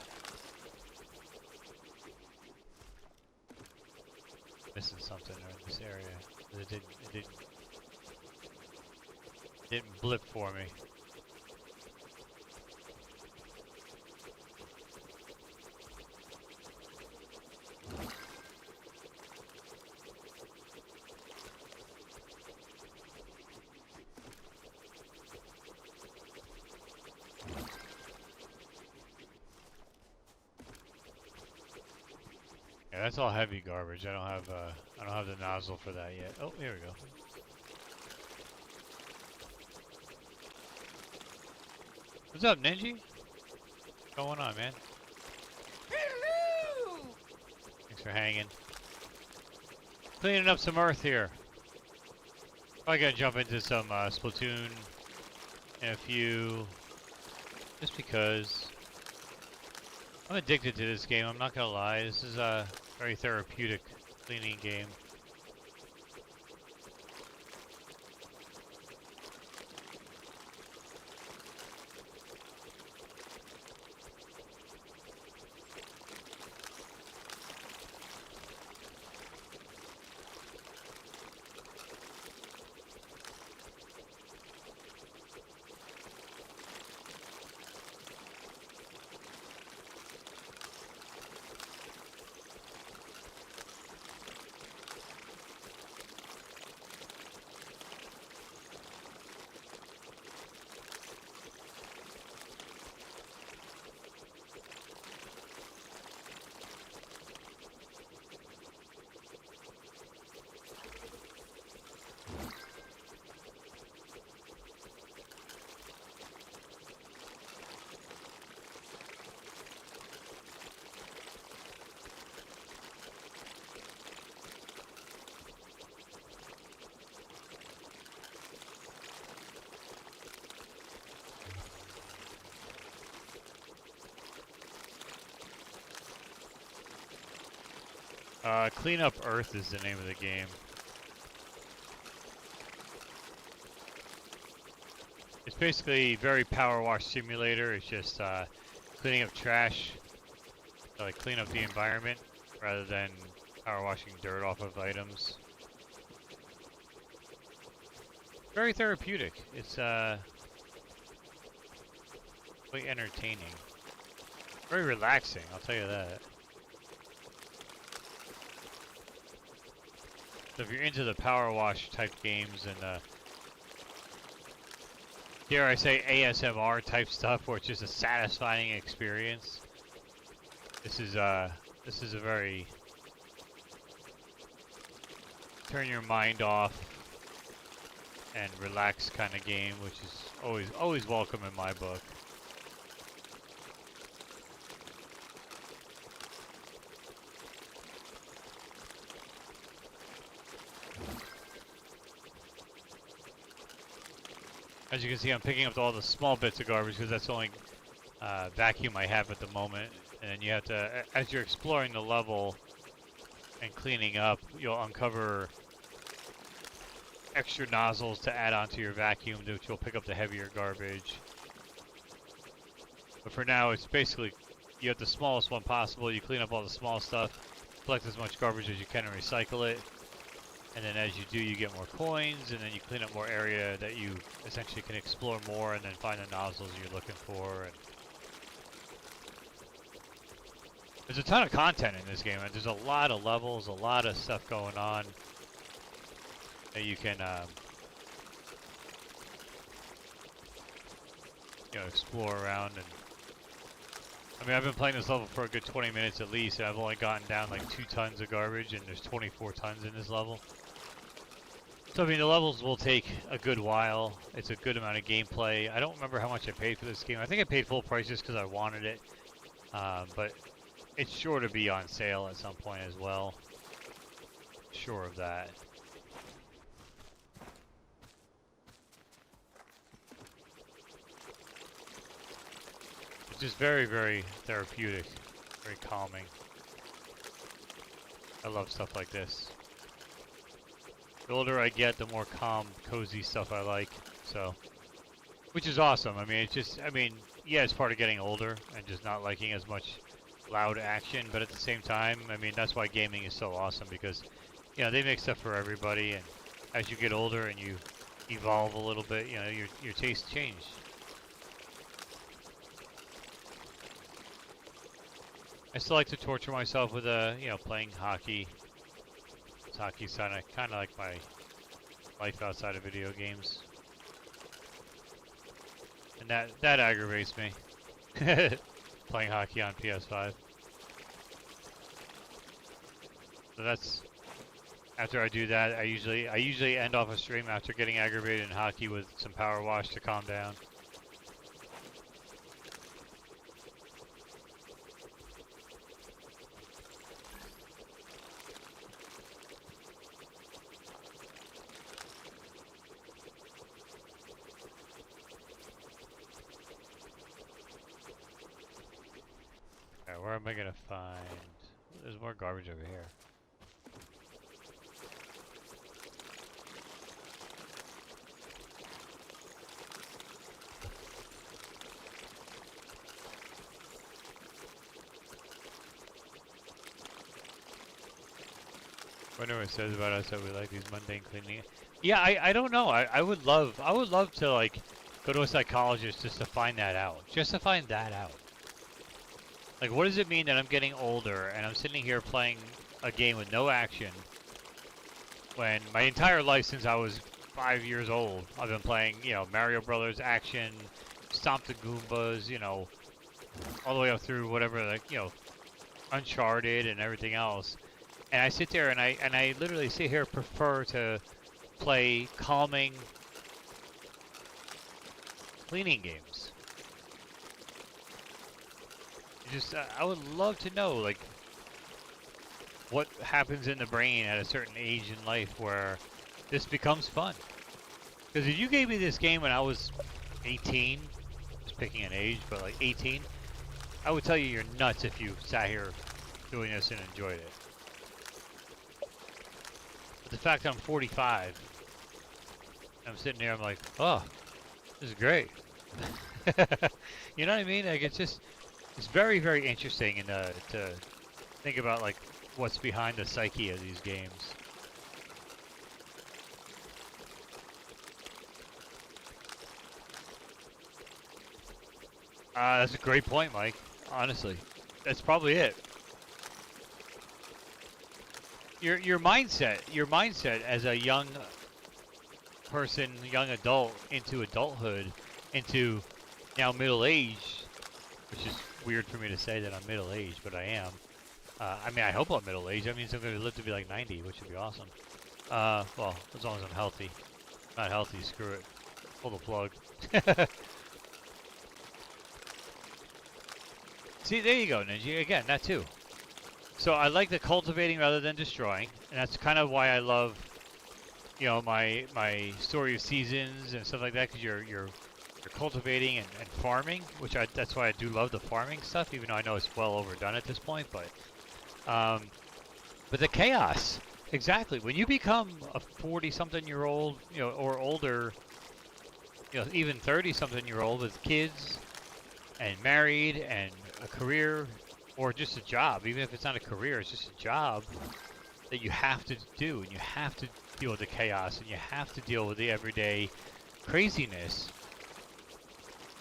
Missing something in this area. It didn't blip for me. Yeah, that's all heavy garbage. I don't have the nozzle for that yet. Oh, here we go. What's up, Ninja? What's going on, man? Hello! Thanks for hanging. Cleaning up some earth here. Probably gonna jump into some Splatoon in a few, just because I'm addicted to this game. I'm not gonna lie. This is a very therapeutic cleaning game. Clean Up Earth is the name of the game. It's basically very power wash simulator. It's just cleaning up trash, so like clean up the environment rather than power washing dirt off of items. Very therapeutic. It's quite entertaining. Very relaxing, I'll tell you that. So if you're into the power wash type games and dare I say ASMR type stuff, where it's just a satisfying experience, this is a very turn your mind off and relax kind of game, which is always welcome in my book. As you can see, I'm picking up all the small bits of garbage because that's the only vacuum I have at the moment. And then you have to, as you're exploring the level and cleaning up, you'll uncover extra nozzles to add onto your vacuum, which will pick up the heavier garbage. But for now, it's basically, you have the smallest one possible, you clean up all the small stuff, collect as much garbage as you can and recycle it. And then as you do, you get more coins, and then you clean up more area that you essentially can explore more and then find the nozzles you're looking for. And there's a ton of content in this game. There's a lot of levels, a lot of stuff going on that you can explore around. And I mean, I've been playing this level for a good 20 minutes at least, and I've only gotten down like 2 tons of garbage, and there's 24 tons in this level. So I mean, the levels will take a good while. It's a good amount of gameplay. I don't remember how much I paid for this game. I think I paid full price just because I wanted it, but it's sure to be on sale at some point as well. Sure of that. It's just very, very therapeutic, very calming. I love stuff like this. The older I get, the more calm, cozy stuff I like, so, which is awesome. I mean, it's just, I mean, yeah, it's part of getting older and just not liking as much loud action, but at the same time, I mean, that's why gaming is so awesome, because, you know, they make stuff for everybody, and as you get older and you evolve a little bit, you know, your tastes change. I still like to torture myself with, playing hockey. Hockey's kind of like my life outside of video games, and that aggravates me. Playing hockey on PS5. So that's after I do that. I usually end off a stream after getting aggravated in hockey with some power wash to calm down. Where am I gonna find? There's more garbage over here. Wonder what it says about us that we like these mundane cleaning. Yeah, I don't know. I would love to like go to a psychologist just to find that out. Just to find that out. Like, what does it mean that I'm getting older and I'm sitting here playing a game with no action when my entire life since I was 5 years old, I've been playing, Mario Brothers action, Stomp the Goombas, all the way up through whatever, like, Uncharted and everything else. And I sit there and I literally sit here prefer to play calming cleaning games. Just, I would love to know, like, what happens in the brain at a certain age in life where this becomes fun. Because if you gave me this game when I was 18, just picking an age, but like 18, I would tell you you're nuts if you sat here doing this and enjoyed it. But the fact that I'm 45, I'm sitting there, I'm like, oh, this is great. You know what I mean? Like, it's very, very interesting and to think about like what's behind the psyche of these games. That's a great point, Mike. Honestly, that's probably it. your mindset as a young person, young adult into adulthood, into now middle age, which is weird for me to say that I'm middle aged, but I am. I mean, I hope I'm middle aged. That means I'm going to live to be like 90, which would be awesome. Well, as long as I'm healthy. Not healthy, screw it. Pull the plug. See, there you go, Ninja. Again, that too. So I like the cultivating rather than destroying, and that's kind of why I love, you know, my story of seasons and stuff like that, because you're cultivating and farming, which that's why I do love the farming stuff, even though I know it's well overdone at this point. But the chaos, exactly. When you become a 40-something-year-old, you know, or older, you know, even 30-something-year-old with kids and married and a career or just a job, even if it's not a career, it's just a job that you have to do, and you have to deal with the chaos, and you have to deal with the everyday craziness.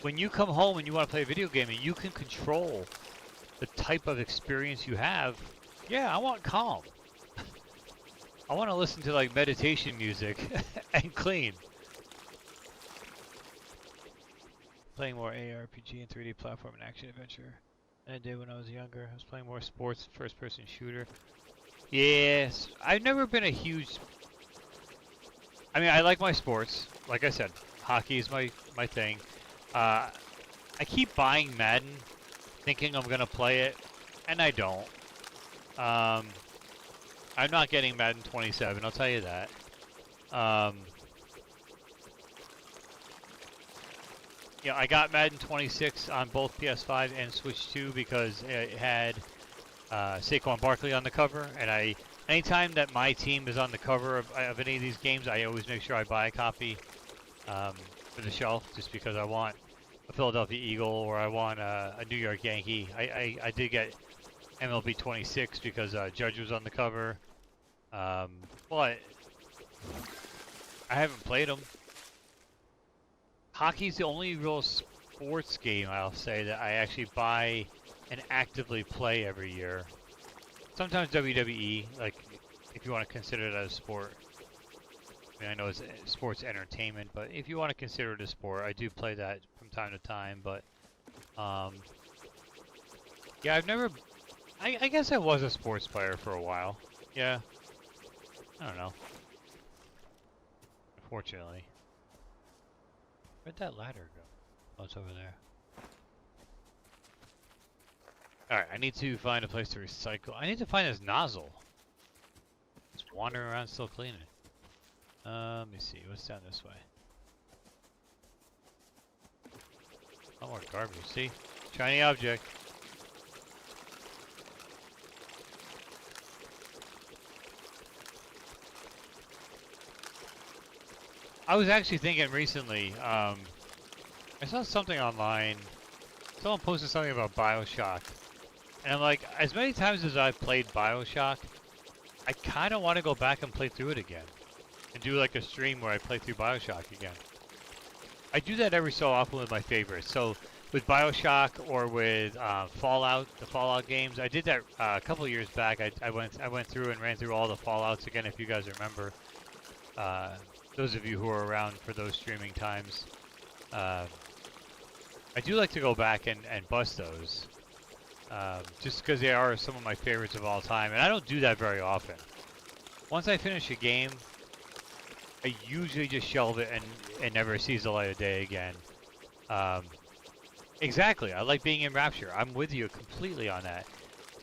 When you come home and you want to play a video game and you can control the type of experience you have, yeah, I want calm. I want to listen to like meditation music and clean. Playing more ARPG and 3D platform and action adventure than I did when I was younger. I was playing more sports, first-person shooter. Yes, I've never been a huge... I mean, I like my sports. Like I said, hockey is my thing. I keep buying Madden, thinking I'm going to play it, and I don't. I'm not getting Madden 27, I'll tell you that. Yeah, I got Madden 26 on both PS5 and Switch 2 because it had Saquon Barkley on the cover, and anytime that my team is on the cover of any of these games, I always make sure I buy a copy for the shelf, just because I want a Philadelphia Eagle or I want a New York Yankee. I did get MLB 26 because Judge was on the cover, but I haven't played them. Hockey's the only real sports game, I'll say, that I actually buy and actively play every year. Sometimes WWE, like, if you want to consider it as a sport. I mean, I know it's sports entertainment, but if you want to consider it a sport, I do play that from time to time, but, yeah, I've never, I guess I was a sports player for a while. Yeah. I don't know. Unfortunately. Where'd that ladder go? Oh, it's over there. Alright, I need to find a place to recycle. I need to find this nozzle. It's wandering around still cleaning. Let me see. What's down this way? Oh, more garbage. See? Shiny object. I was actually thinking recently, I saw something online, someone posted something about BioShock, and I'm like, as many times as I've played BioShock, I kind of want to go back and play through it again, and do like a stream where I play through BioShock again. I do that every so often with my favorites, so with BioShock or with Fallout, the Fallout games, I did that a couple of years back. I went through and ran through all the Fallouts again, if you guys remember. Those of you who are around for those streaming times. I do like to go back and bust those. Just because they are some of my favorites of all time. And I don't do that very often. Once I finish a game, I usually just shelve it and never sees the light of day again. Exactly, I like being in Rapture. I'm with you completely on that.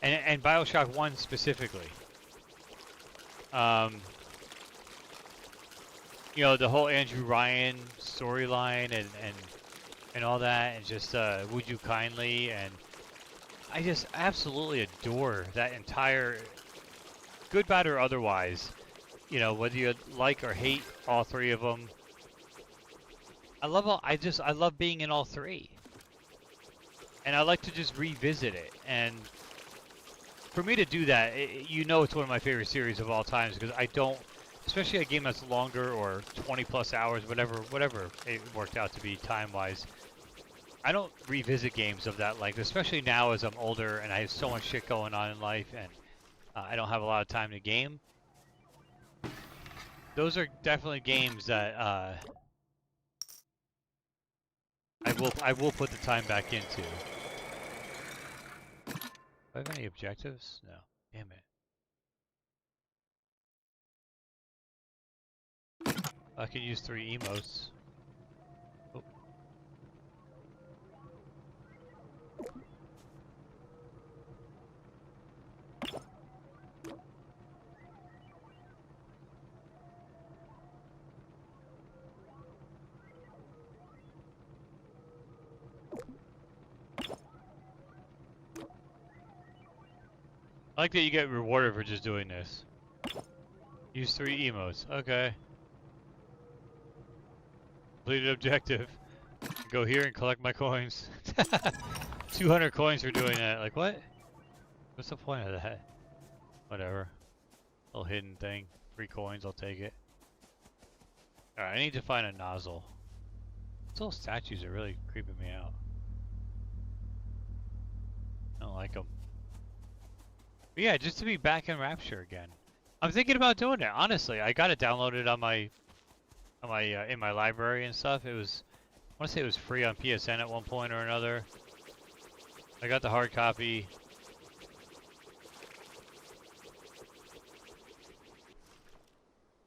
And BioShock 1 specifically. You know, the whole Andrew Ryan storyline and all that, and just Would You Kindly, and I just absolutely adore that entire, good, bad, or otherwise, you know, whether you like or hate all three of them. I love being in all three, and I like to just revisit it. And for me to do that, you know, it's one of my favorite series of all times, because I don't. Especially a game that's longer or 20 plus hours, whatever it worked out to be time-wise. I don't revisit games of that length, especially now as I'm older and I have so much shit going on in life, and I don't have a lot of time to game. Those are definitely games that I will put the time back into. Do I have any objectives? No. Damn it. I can use 3 emotes. Oh. I like that you get rewarded for just doing this. Use 3 emotes. Okay. Completed objective. Go here and collect my coins. 200 coins for doing that. Like, what? What's the point of that? Whatever. Little hidden thing. 3 coins, I'll take it. Alright, I need to find a nozzle. These little statues are really creeping me out. I don't like them. But yeah, just to be back in Rapture again. I'm thinking about doing it, honestly. I got it downloaded on my in my library and stuff. It was, I want to say it was free on PSN at one point or another. I got the hard copy.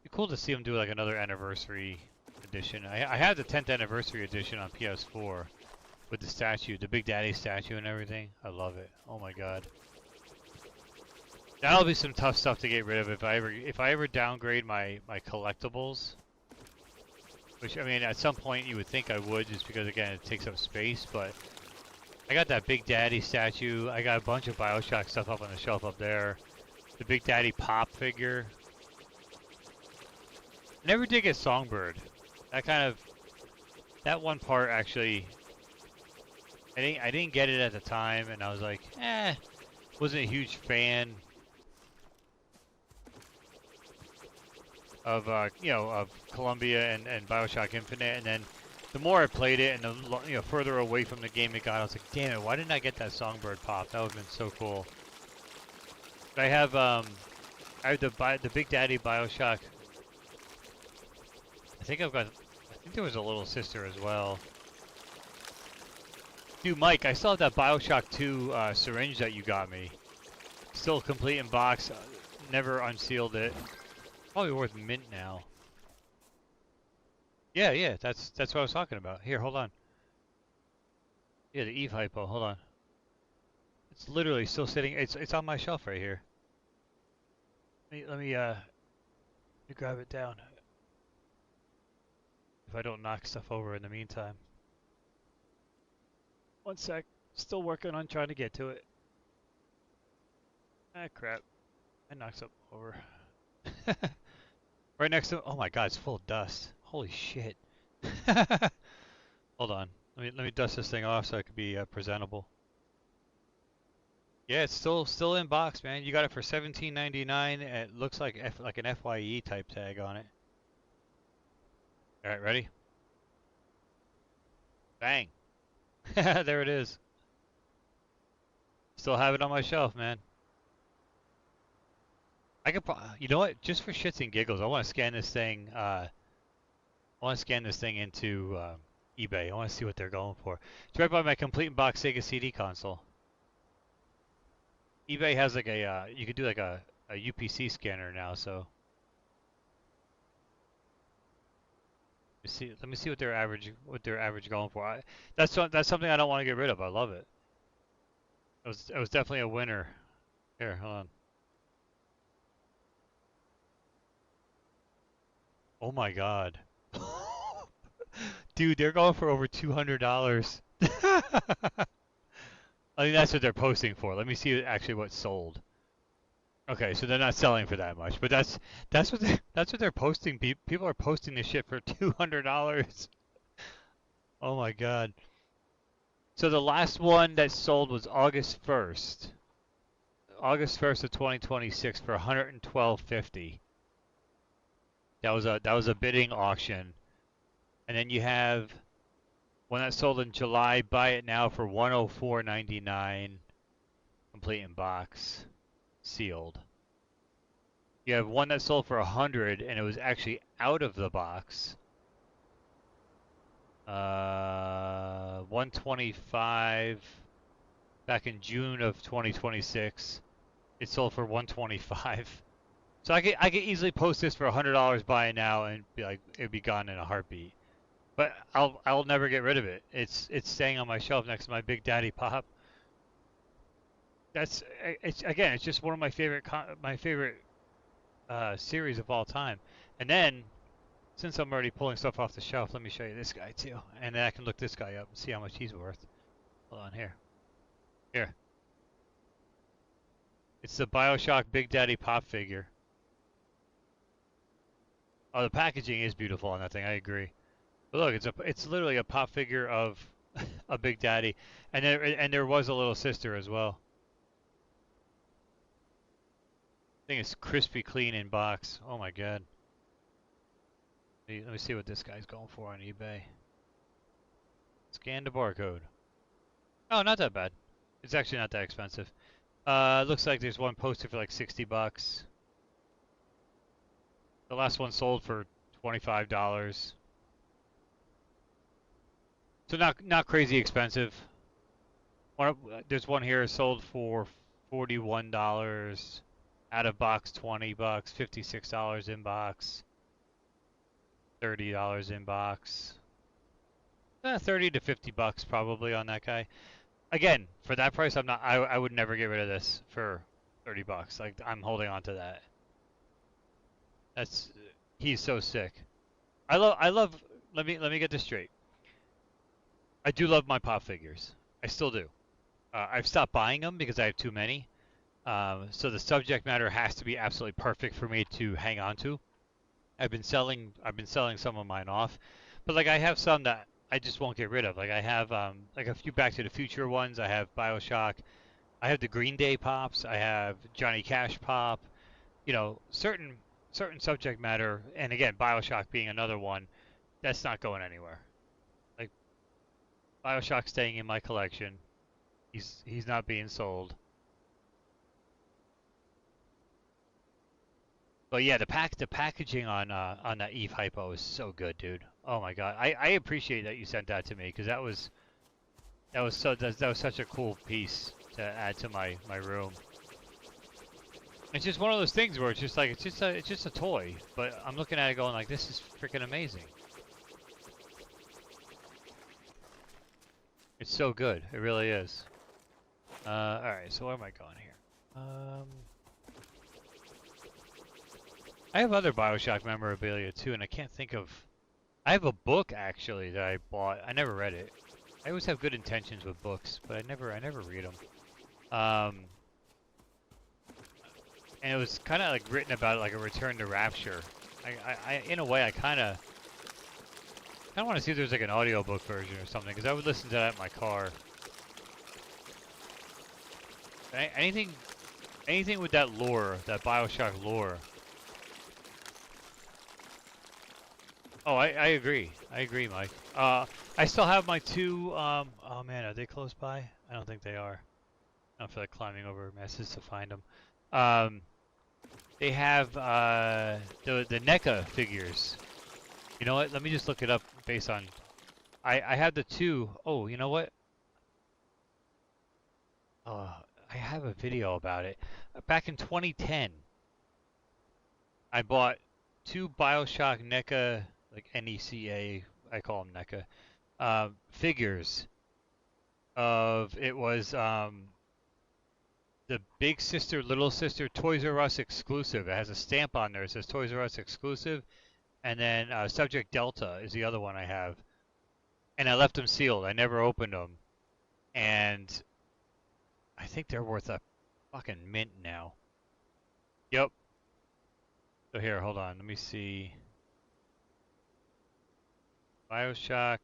Be cool to see them do like another anniversary edition. I had the 10th anniversary edition on PS4 with the statue, the Big Daddy statue and everything. I love it. Oh my god. That'll be some tough stuff to get rid of if I ever downgrade my collectibles. Which, I mean, at some point you would think I would, just because, again, it takes up space, but I got that Big Daddy statue. I got a bunch of Bioshock stuff up on the shelf up there. The Big Daddy Pop figure. I never did get Songbird. That one part, actually, I didn't get it at the time, and I was like, wasn't a huge fan of of Columbia and Bioshock Infinite, and then the more I played it and the further away from the game it got, I was like, damn it, why didn't I get that Songbird pop? That would have been so cool. But I have the Big Daddy Bioshock. I think there was a little sister as well. Dude, Mike, I still have that Bioshock 2 syringe that you got me. Still complete in box. Never unsealed it. Probably worth mint now. Yeah, that's what I was talking about. Here, hold on. Yeah, the Eve Hypo, hold on. It's literally still sitting, it's on my shelf right here. Let me grab it down. If I don't knock stuff over in the meantime. One sec. Still working on trying to get to it. Ah, crap. I knocked something over. Right next to, oh my god, it's full of dust. Holy shit. Hold on. Let me dust this thing off so it can be presentable. Yeah, it's still in box, man. You got it for $17.99. It looks like an FYE type tag on it. All right, ready? Bang. There it is. Still have it on my shelf, man. I could, you know what? Just for shits and giggles, I want to scan this thing. I want to scan this thing into eBay. I want to see what they're going for. It's right by my complete in box Sega CD console. eBay has like a you could do like a UPC scanner now, so. Let me see what they're average going for. That's something I don't want to get rid of. I love it. It was definitely a winner. Here, hold on. Oh my god. Dude, they're going for over $200. I mean, that's what they're posting for. Let me see actually what's sold. Okay, so they're not selling for that much, but that's what they're posting. People are posting this shit for $200. Oh my god. So the last one that sold was August 1st. August 1st of 2026 for $112.50. That was a bidding auction. And then you have one that sold in July, buy it now for $104.99. Complete in box. Sealed. You have one that sold for 100, and it was actually out of the box. 125 back in June of 2026. It sold for 125. So I could easily post this for $100, buy it now, and be like, it'd be gone in a heartbeat. But I'll never get rid of it. It's staying on my shelf next to my Big Daddy Pop. It's just one of my favorite series of all time. And then, since I'm already pulling stuff off the shelf, let me show you this guy too, and then I can look this guy up and see how much he's worth. Hold on here. Here. It's the BioShock Big Daddy Pop figure. Oh, the packaging is beautiful on that thing. I agree. But look, it's literally a pop figure of a Big Daddy, and there was a little sister as well. I think it's crispy clean in box. Oh my god. Let me see what this guy's going for on eBay. Scan the barcode. Oh, not that bad. It's actually not that expensive. Looks like there's one posted for like 60 bucks. The last one sold for $25. So not crazy expensive. There's one here sold for $41. Out of box 20 bucks, $56 in box. $30 in box. 30 to 50 bucks probably on that guy. Again, for that price, I would never get rid of this for 30 bucks. Like, I'm holding on to that. He's so sick. I love let me get this straight. I do love my pop figures. I still do. I've stopped buying them because I have too many. So the subject matter has to be absolutely perfect for me to hang on to. I've been selling some of mine off, but like I have some that I just won't get rid of. Like I have like a few Back to the Future ones. I have BioShock. I have the Green Day pops. I have Johnny Cash pop. You know, certain subject matter, and again, BioShock being another one, that's not going anywhere. Like BioShock staying in my collection. He's not being sold. But yeah, the packaging on that Eve Hypo is so good, dude. Oh my god, I appreciate that you sent that to me because that was such a cool piece to add to my room. It's just one of those things where it's just like it's just a toy, but I'm looking at it going like, this is freaking amazing. It's so good, it really is. All right, so where am I going here? I have other BioShock memorabilia too, and I can't think of. I have a book actually that I bought. I never read it. I always have good intentions with books, but I never read them. And it was kind of like written about like a return to Rapture. I in a way, I kind of want to see if there's like an audiobook version or something, because I would listen to that in my car. Anything with that lore, that BioShock lore. Oh, I agree. I agree, Mike. I still have my two, oh man, are they close by? I don't think they are. I don't feel like climbing over messes to find them. They have, the NECA figures. You know what? Let me just look it up based on, I have the two. Oh, you know what? I have a video about it. Back in 2010, I bought two BioShock NECA, like NECA, I call them NECA, figures of, it was the Big Sister, Little Sister Toys R Us exclusive. It has a stamp on there. It says Toys R Us exclusive. And then Subject Delta is the other one I have. And I left them sealed. I never opened them. And I think they're worth a fucking mint now. Yep. So here, hold on. Let me see. BioShock.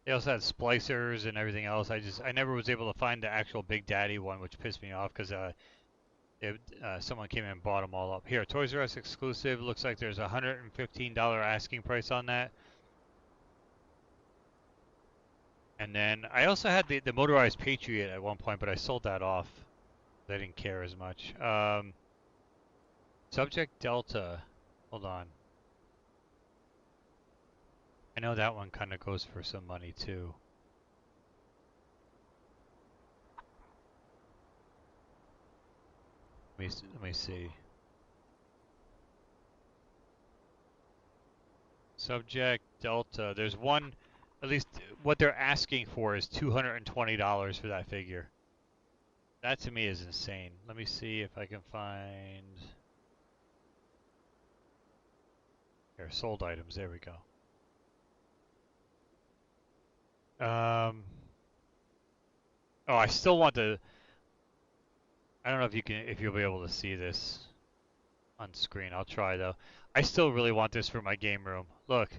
They also had splicers and everything else. I never was able to find the actual Big Daddy one, which pissed me off because someone came in and bought them all up. Here, Toys R Us exclusive. Looks like there's a $115 asking price on that. And then I also had the motorized Patriot at one point, but I sold that off. I didn't care as much. Subject Delta. Hold on. I know that one kind of goes for some money too. Let me see. Subject Delta. There's one, at least what they're asking for is $220 for that figure. That to me is insane. Let me see if I can find... Here, sold items. There we go. Oh, I still want to... I don't know if you can, if you'll be able to see this on screen. I'll try though. I still really want this for my game room. Look.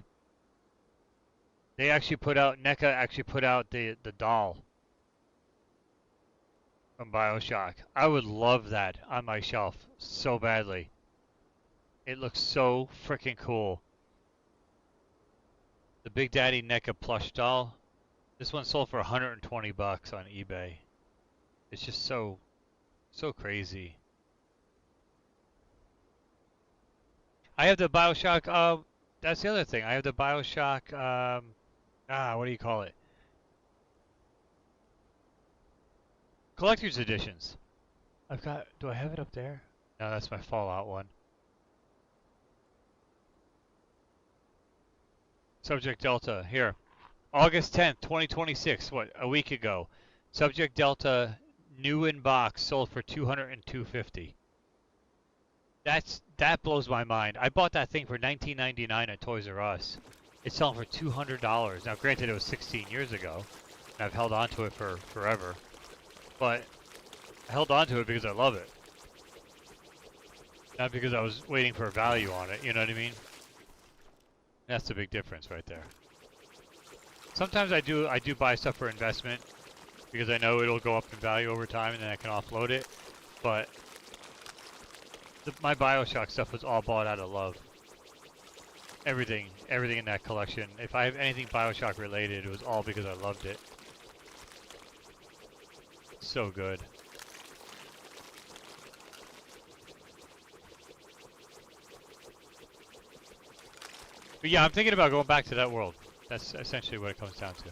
They actually put out, NECA actually put out the doll from BioShock. I would love that on my shelf so badly. It looks so freaking cool. The Big Daddy NECA plush doll. This one sold for 120 bucks on eBay. It's just so crazy. I have the BioShock, that's the other thing. I have the BioShock, what do you call it? Collector's editions. I've got, do I have it up there? No, that's my Fallout one. Subject Delta, here. August 10th, 2026, what, a week ago. Subject Delta, new in box, sold for $202.50. That blows my mind. I bought that thing for $19.99 at Toys R Us. It's selling for $200. Now, granted, it was 16 years ago, and I've held on to it for forever. But I held on to it because I love it, not because I was waiting for a value on it. You know what I mean? That's the big difference right there. Sometimes I do buy stuff for investment because I know it'll go up in value over time, and then I can offload it. But my BioShock stuff was all bought out of love. Everything in that collection. If I have anything BioShock related, it was all because I loved it. So good. But yeah, I'm thinking about going back to that world. That's essentially what it comes down to.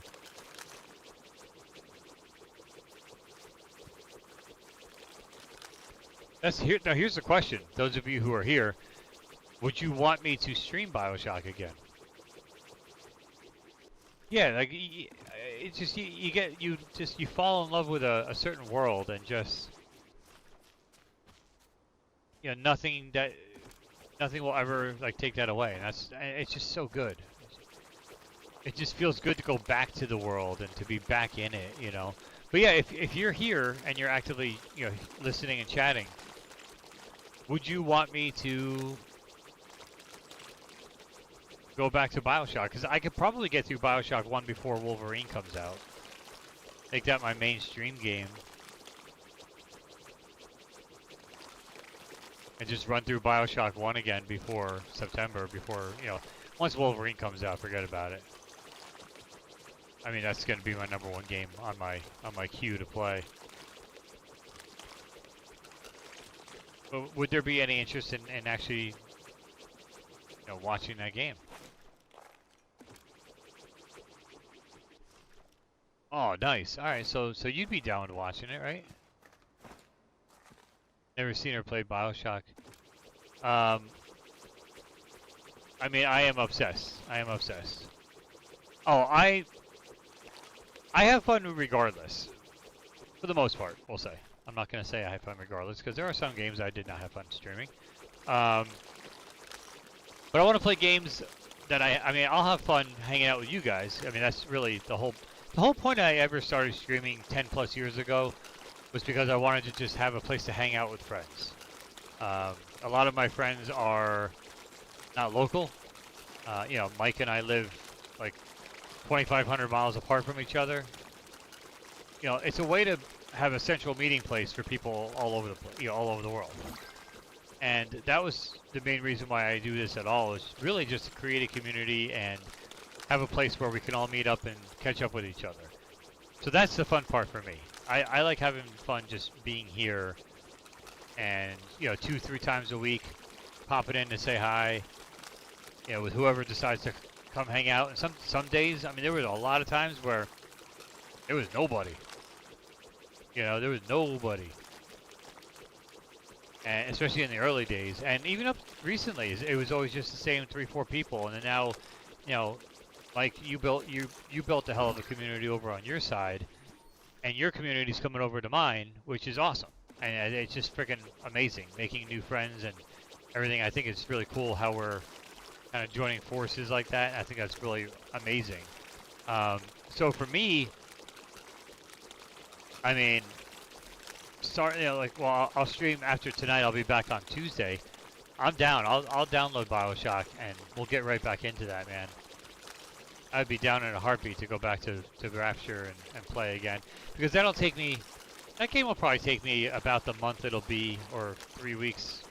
Now here's the question. Those of you who are here, would you want me to stream BioShock again? Yeah, like it's just you fall in love with a certain world, and just, you know, nothing will ever like take that away, and it's just so good. It just feels good to go back to the world and to be back in it, you know. But yeah, if you're here and you're actively, you know, listening and chatting, would you want me to go back to BioShock? Because I could probably get through BioShock 1 before Wolverine comes out. Make that my mainstream game. And just run through BioShock 1 again before September, before, you know, once Wolverine comes out, forget about it. I mean, that's going to be my #1 game on my queue to play. But would there be any interest in actually, you know, watching that game? Oh, nice. All right, so you'd be down with watching it, right? Never seen her play BioShock. I mean, I am obsessed. I am obsessed. Oh, I have fun regardless. For the most part, we'll say. I'm not going to say I have fun regardless, because there are some games I did not have fun streaming. But I want to play games that I mean, I'll have fun hanging out with you guys. I mean, that's really the whole point I ever started streaming 10 plus years ago was because I wanted to just have a place to hang out with friends. A lot of my friends are not local. You know, Mike and I live like 2,500 miles apart from each other. You know, it's a way to have a central meeting place for people all over all over the world. And that was the main reason why I do this at all, is really just to create a community and have a place where we can all meet up and catch up with each other. So that's the fun part for me. I like having fun just being here, and, you know, 2-3 times a week popping in to say hi, you know, with whoever decides to come hang out. And some days, I mean, there was a lot of times where there was nobody. You know, there was nobody. And especially in the early days, and even up recently, it was always just the same 3-4 people. And then now, you know, like you built a hell of a community over on your side, and your community's coming over to mine, which is awesome. And it's just freaking amazing, making new friends and everything. I think it's really cool how we're kind of joining forces like that. I think that's really amazing. So for me, I mean, you know, like, well, I'll stream after tonight. I'll be back on Tuesday. I'm down. I'll download BioShock and we'll get right back into that, man. I'd be down in a heartbeat to go back to Rapture and play again, because that'll take me. That game will probably take me about the month it'll be, or 3 weeks.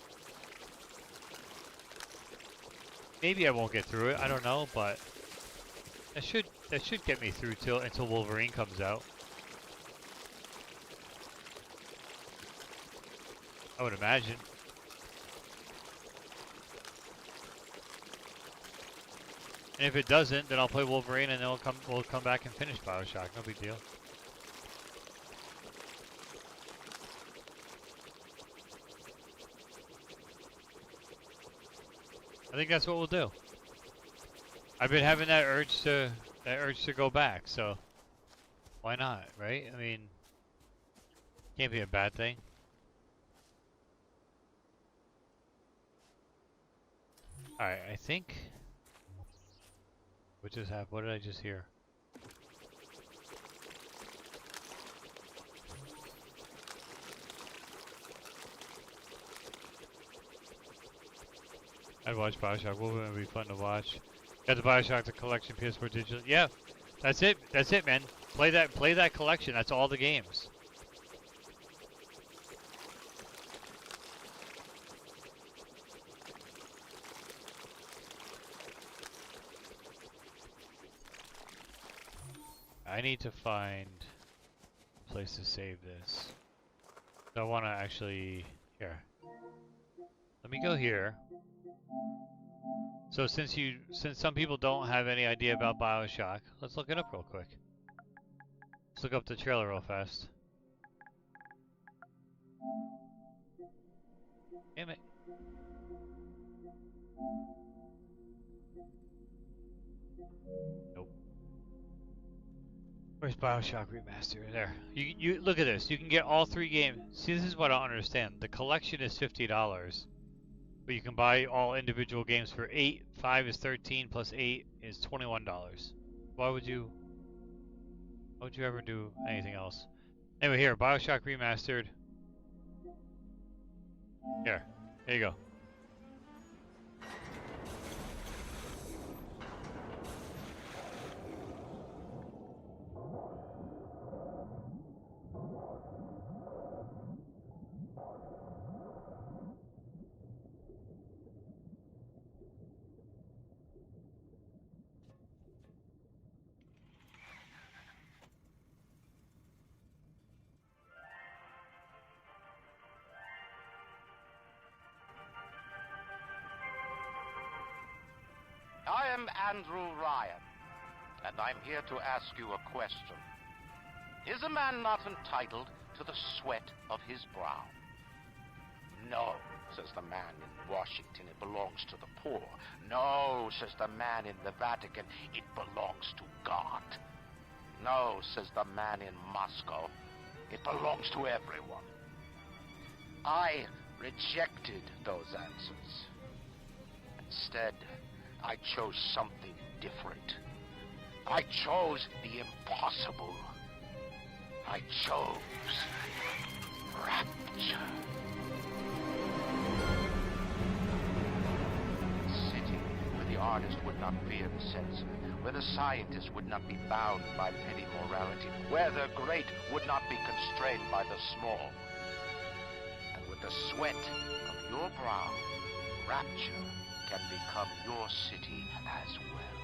Maybe I won't get through it. I don't know, but that should get me through until Wolverine comes out. I would imagine. And if it doesn't, then I'll play Wolverine, and then we'll come back and finish BioShock. No big deal. I think that's what we'll do. I've been having that urge to go back, so why not, right? I mean, can't be a bad thing. Alright, I think... What just happened? What did I just hear? I'd watch BioShock. Wolverine would be fun to watch. Got the BioShock the collection PS4 digital. Yeah, that's it. That's it, man. Play that collection. That's all the games. I need to find a place to save this. So I want to actually... Here. Let me go here. So since some people don't have any idea about BioShock, let's look it up real quick. Let's look up the trailer real fast. Damn it. Nope. Where's BioShock Remastered? There. You look at this. You can get all 3 games. See, this is what I don't understand. The collection is $50, but you can buy all individual games for $8. 5 is $13 plus 8 is $21. Why would you ever do anything else? Anyway, here, BioShock Remastered. Here you go. I am Andrew Ryan, and I'm here to ask you a question. Is a man not entitled to the sweat of his brow? No, says the man in Washington, it belongs to the poor. No, says the man in the Vatican, it belongs to God. No, says the man in Moscow, it belongs to everyone. I rejected those answers. Instead, I chose something different. I chose the impossible. I chose rapture. A city where the artist would not fear the censor, where the scientist would not be bound by petty morality, where the great would not be constrained by the small. And with the sweat of your brow, rapture can become your city as well.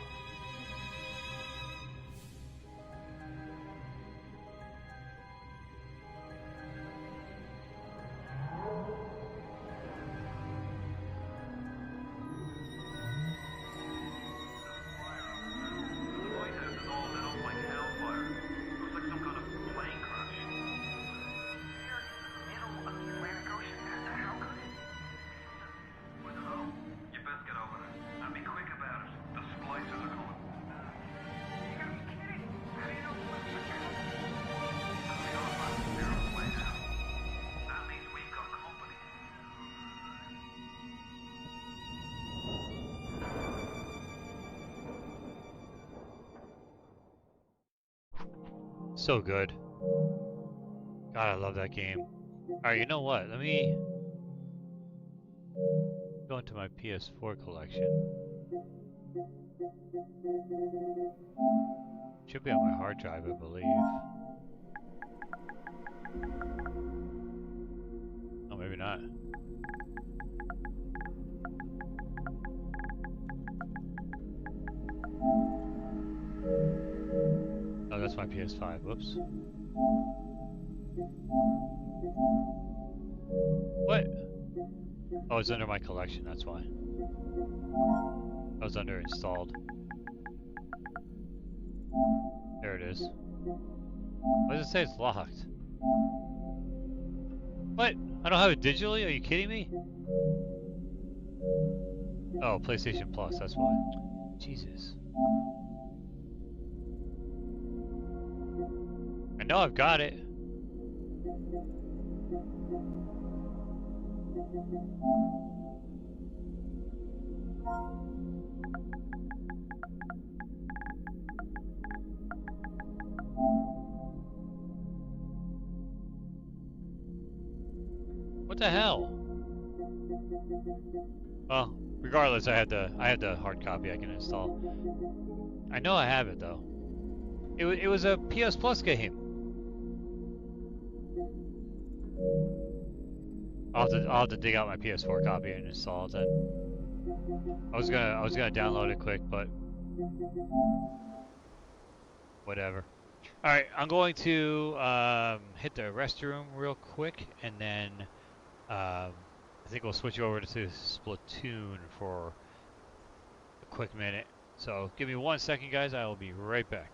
So good. God, I love that game. Alright, you know what? Let me go into my PS4 collection. Should be on my hard drive, I believe. Oh, maybe not. Oh, that's my PS5. Whoops. What? Oh, it's under my collection, that's why. I was under installed. There it is. Why does it say it's locked? What? I don't have it digitally? Are you kidding me? Oh, PlayStation Plus, that's why. Jesus. I know I've got it. What the hell? Well, regardless, I had the hard copy I can install. I know I have it though. It was a PS Plus game. I'll have to dig out my PS4 copy and install it then. I was gonna download it quick, but whatever. All right, I'm going to hit the restroom real quick, and then I think we'll switch over to Splatoon for a quick minute. So give me 1 second, guys. I will be right back.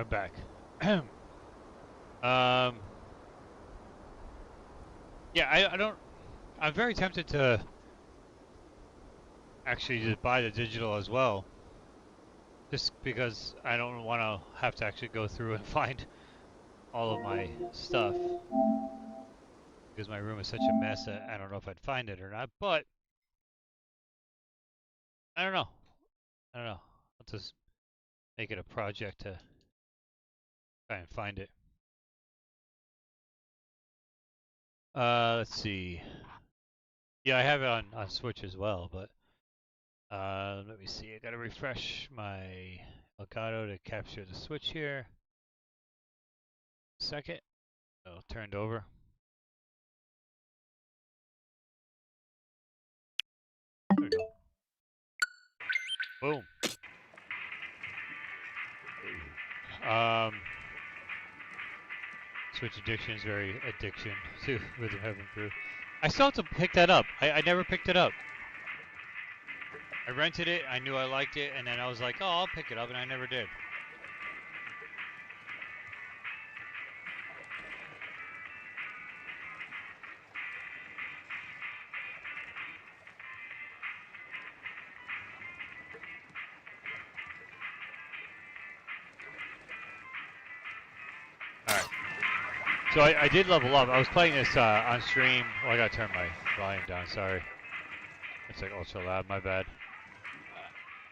back. Yeah, I don't. I'm very tempted to actually just buy the digital as well, just because I don't want to have to actually go through and find all of my stuff, because my room is such a mess that I don't know if I'd find it or not. But I don't know. I don't know. I'll just make it a project to try and find it. Let's see. Yeah, I have it on Switch as well, but let me see. I gotta refresh my Elgato to capture the Switch here. Second. Oh, turned over. There we go. Boom. Switch addiction is very addiction to Rhythm Heaven Brew. I still have to pick that up. I never picked it up. I rented it, I knew I liked it, and then I was like, oh, I'll pick it up, and I never did. Alright. So I did level up. I was playing this on stream. Oh, I gotta turn my volume down, sorry. It's like ultra loud, my bad.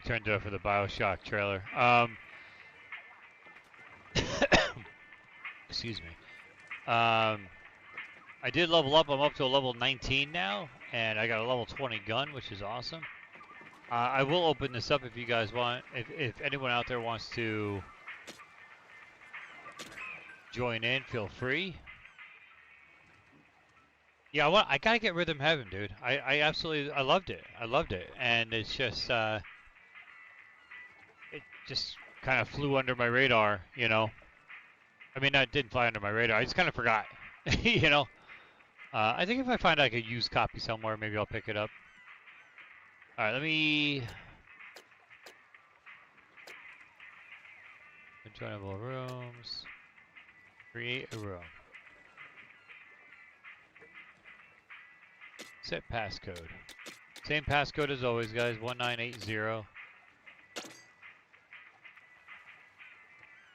Turned it up for the Bioshock trailer. Excuse me. I did level up. I'm up to a level 19 now, and I got a level 20 gun, which is awesome. I will open this up if you guys want. If anyone out there wants to join in, feel free. Yeah, I gotta get Rhythm Heaven, dude. I absolutely loved it. I loved it, and it's just it just kind of flew under my radar, you know. I mean, that didn't fly under my radar. I just kind of forgot, you know. I think if I find like a used copy somewhere, maybe I'll pick it up. All right, let me. Enjoyable rooms. Create a room. Set passcode. Same passcode as always, guys. 1980.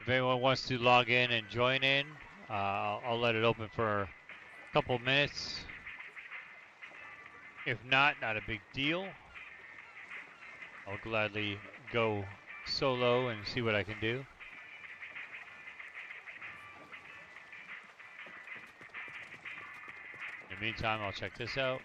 If anyone wants to log in and join in, I'll let it open for a couple minutes. If not, not a big deal. I'll gladly go solo and see what I can do. In the meantime, I'll check this out.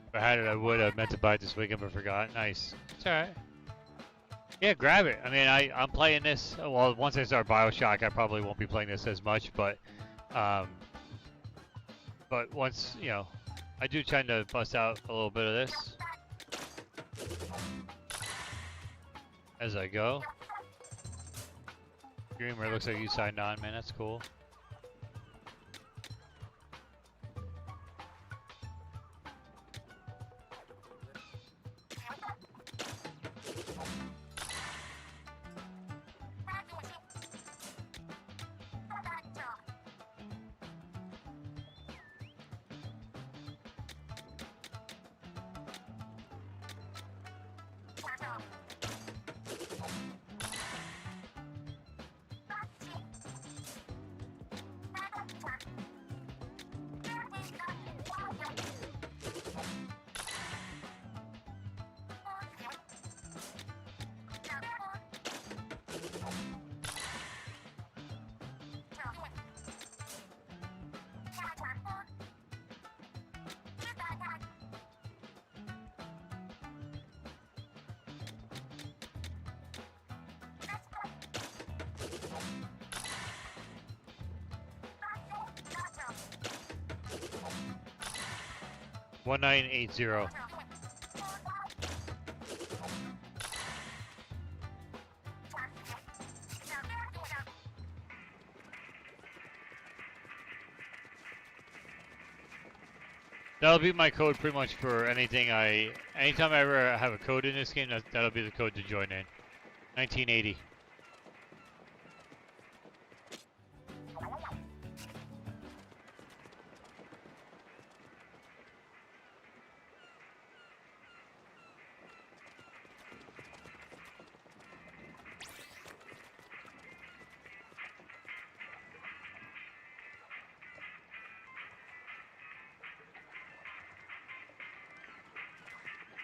If I had it, I would have meant to buy it this weekend, but forgot. Nice. It's alright. Yeah, grab it. I mean, I'm playing this. Well, once I start Bioshock, I probably won't be playing this as much, but once, you know, I do tend to bust out a little bit of this as I go. Dreamer, looks like you signed on, man. That's cool. 1980. That'll be my code pretty much for anything anytime I ever have a code in this game, that'll be the code to join in. 1980.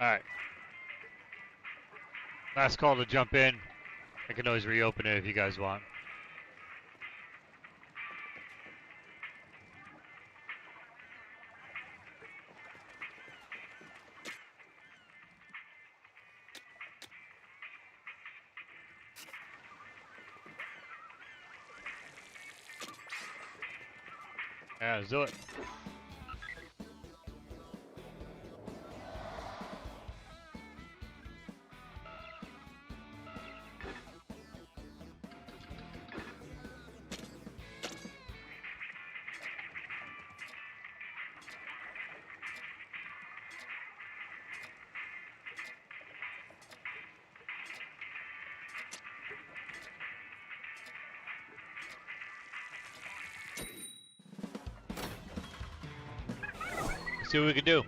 Alright. Last call to jump in. I can always reopen it if you guys want. Yeah, let's do it. See what we can do.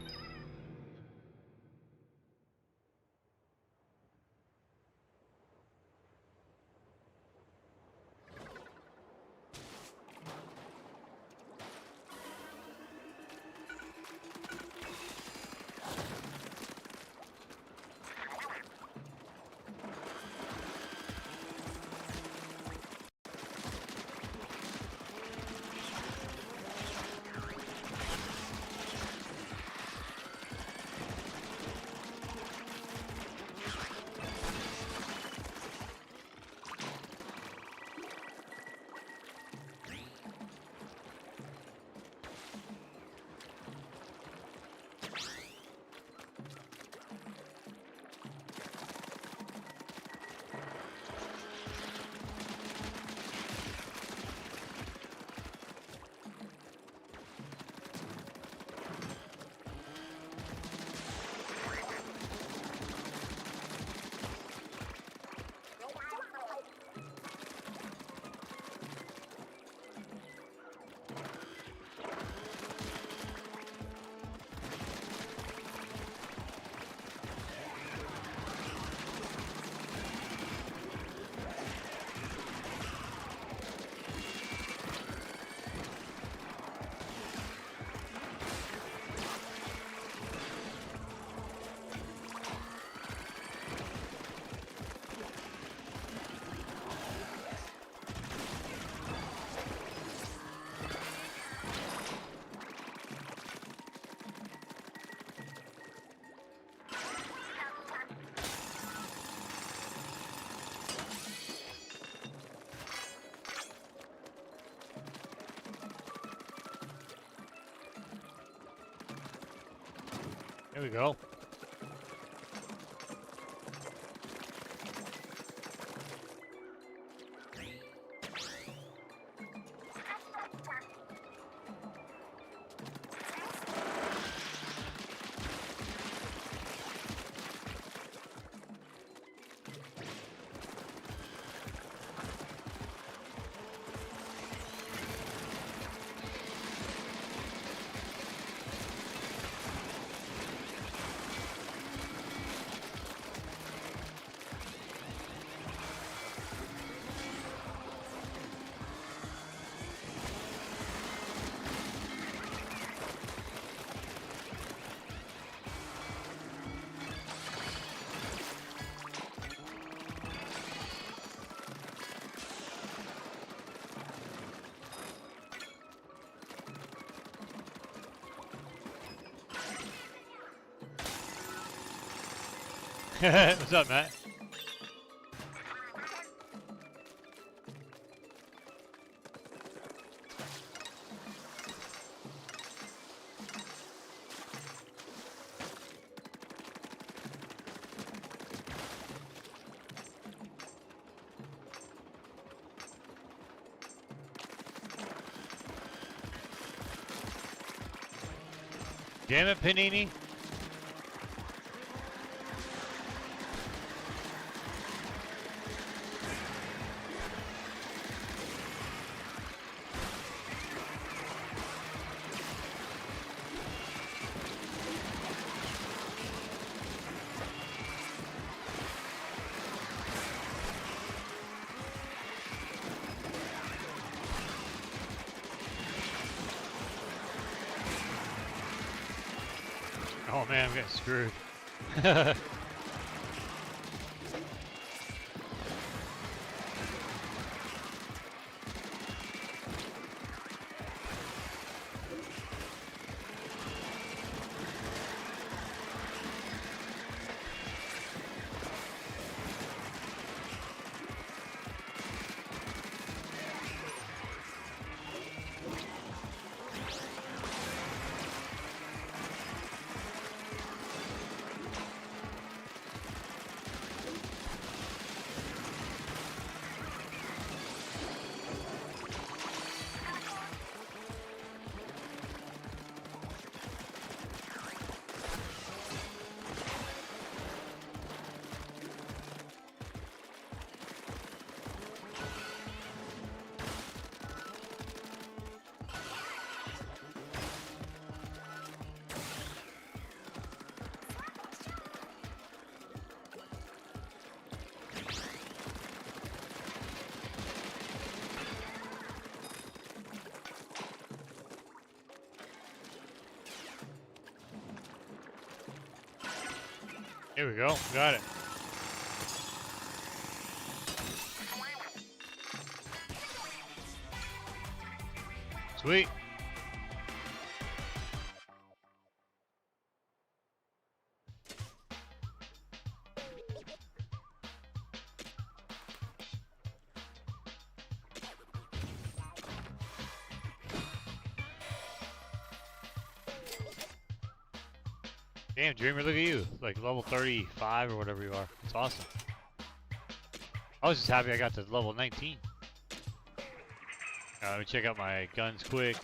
There we go. What's up, Matt? Damn it, Panini. Oh man, I'm getting screwed. Here we go. Got it. Sweet. Damn, Dreamer, look at you. Like level 35 or whatever you are. It's awesome. I was just happy I got to level 19. Let me check out my guns quick.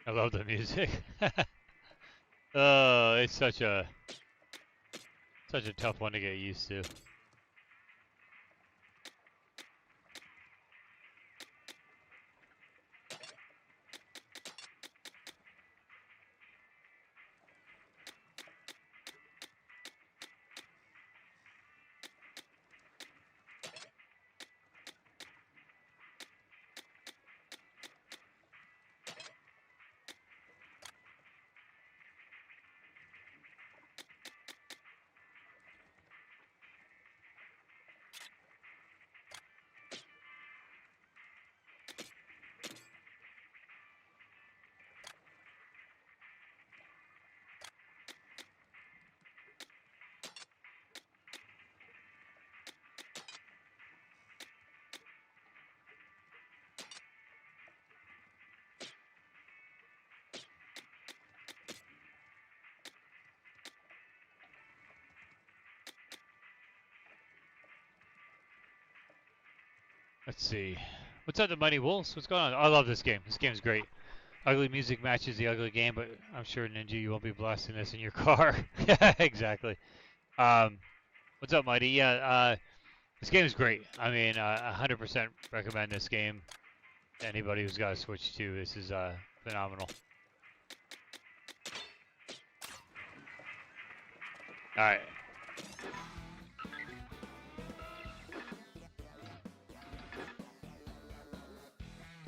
I love the music. Oh, it's such a tough one to get used to. Let's see. What's up, the Mighty Wolves? What's going on? I love this game. This game's great. Ugly music matches the ugly game, but I'm sure, Ninja, you won't be blasting this in your car. Exactly. What's up, Mighty? Yeah, this game is great. I mean, 100% recommend this game to anybody who's got a Switch 2. This is phenomenal. All right.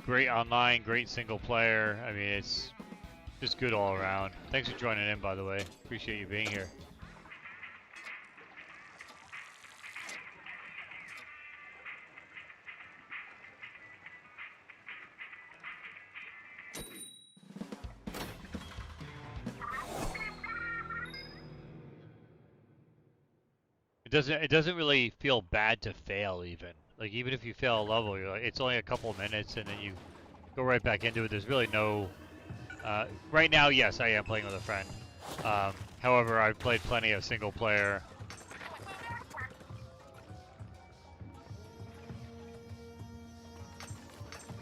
Great online, great single player. I mean, it's just good all around. Thanks for joining in, by the way. Appreciate you being here. It doesn't really feel bad to fail even. Like even if you fail a level, you're like, it's only a couple of minutes and then you go right back into it. There's really no right now, yes, I am playing with a friend. However, I've played plenty of single player.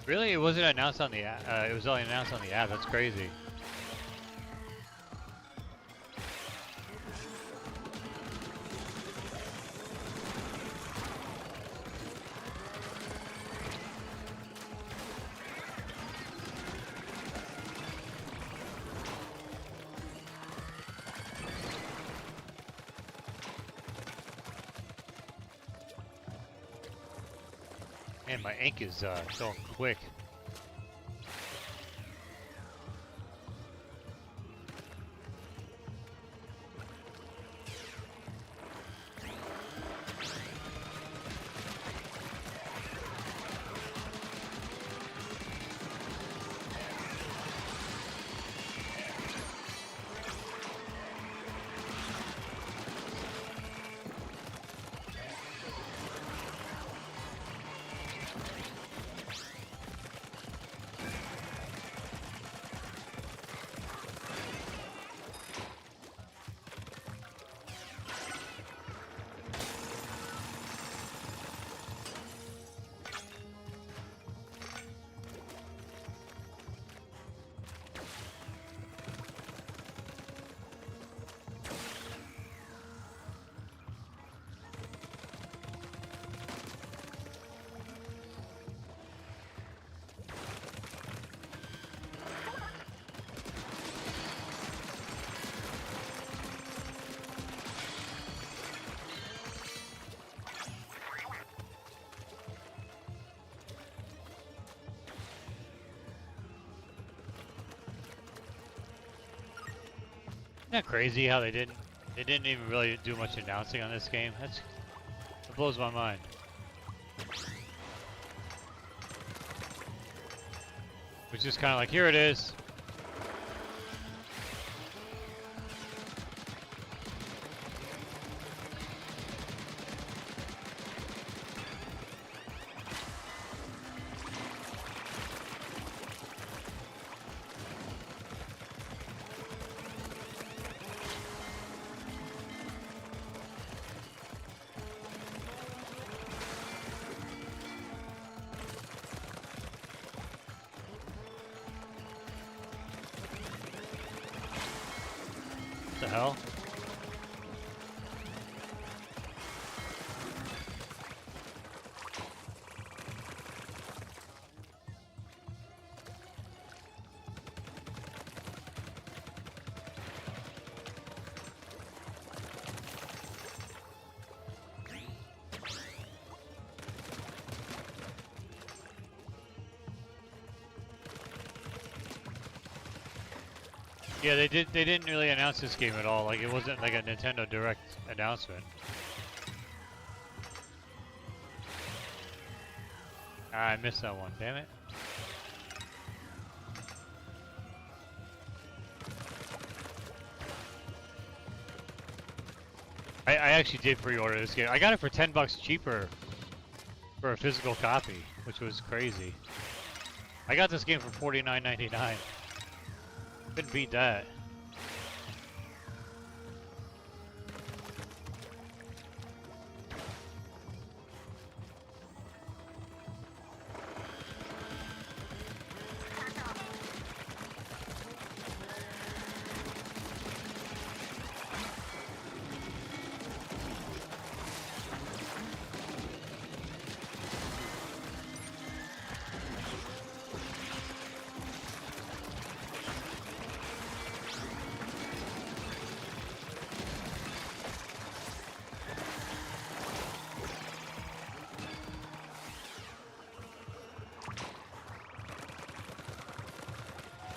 Really, it wasn't announced on the app. It was only announced on the app. That's crazy. Man, my ink is going quick. Isn't that crazy how they didn't even really do much announcing on this game? It blows my mind. Which is kind of like, here it is. What the hell? Yeah, they didn't really announce this game at all. Like, it wasn't like a Nintendo Direct announcement. Ah, I missed that one, damn it. I actually did pre-order this game. I got it for $10 cheaper for a physical copy, which was crazy. I got this game for $49.99. Couldn't beat that.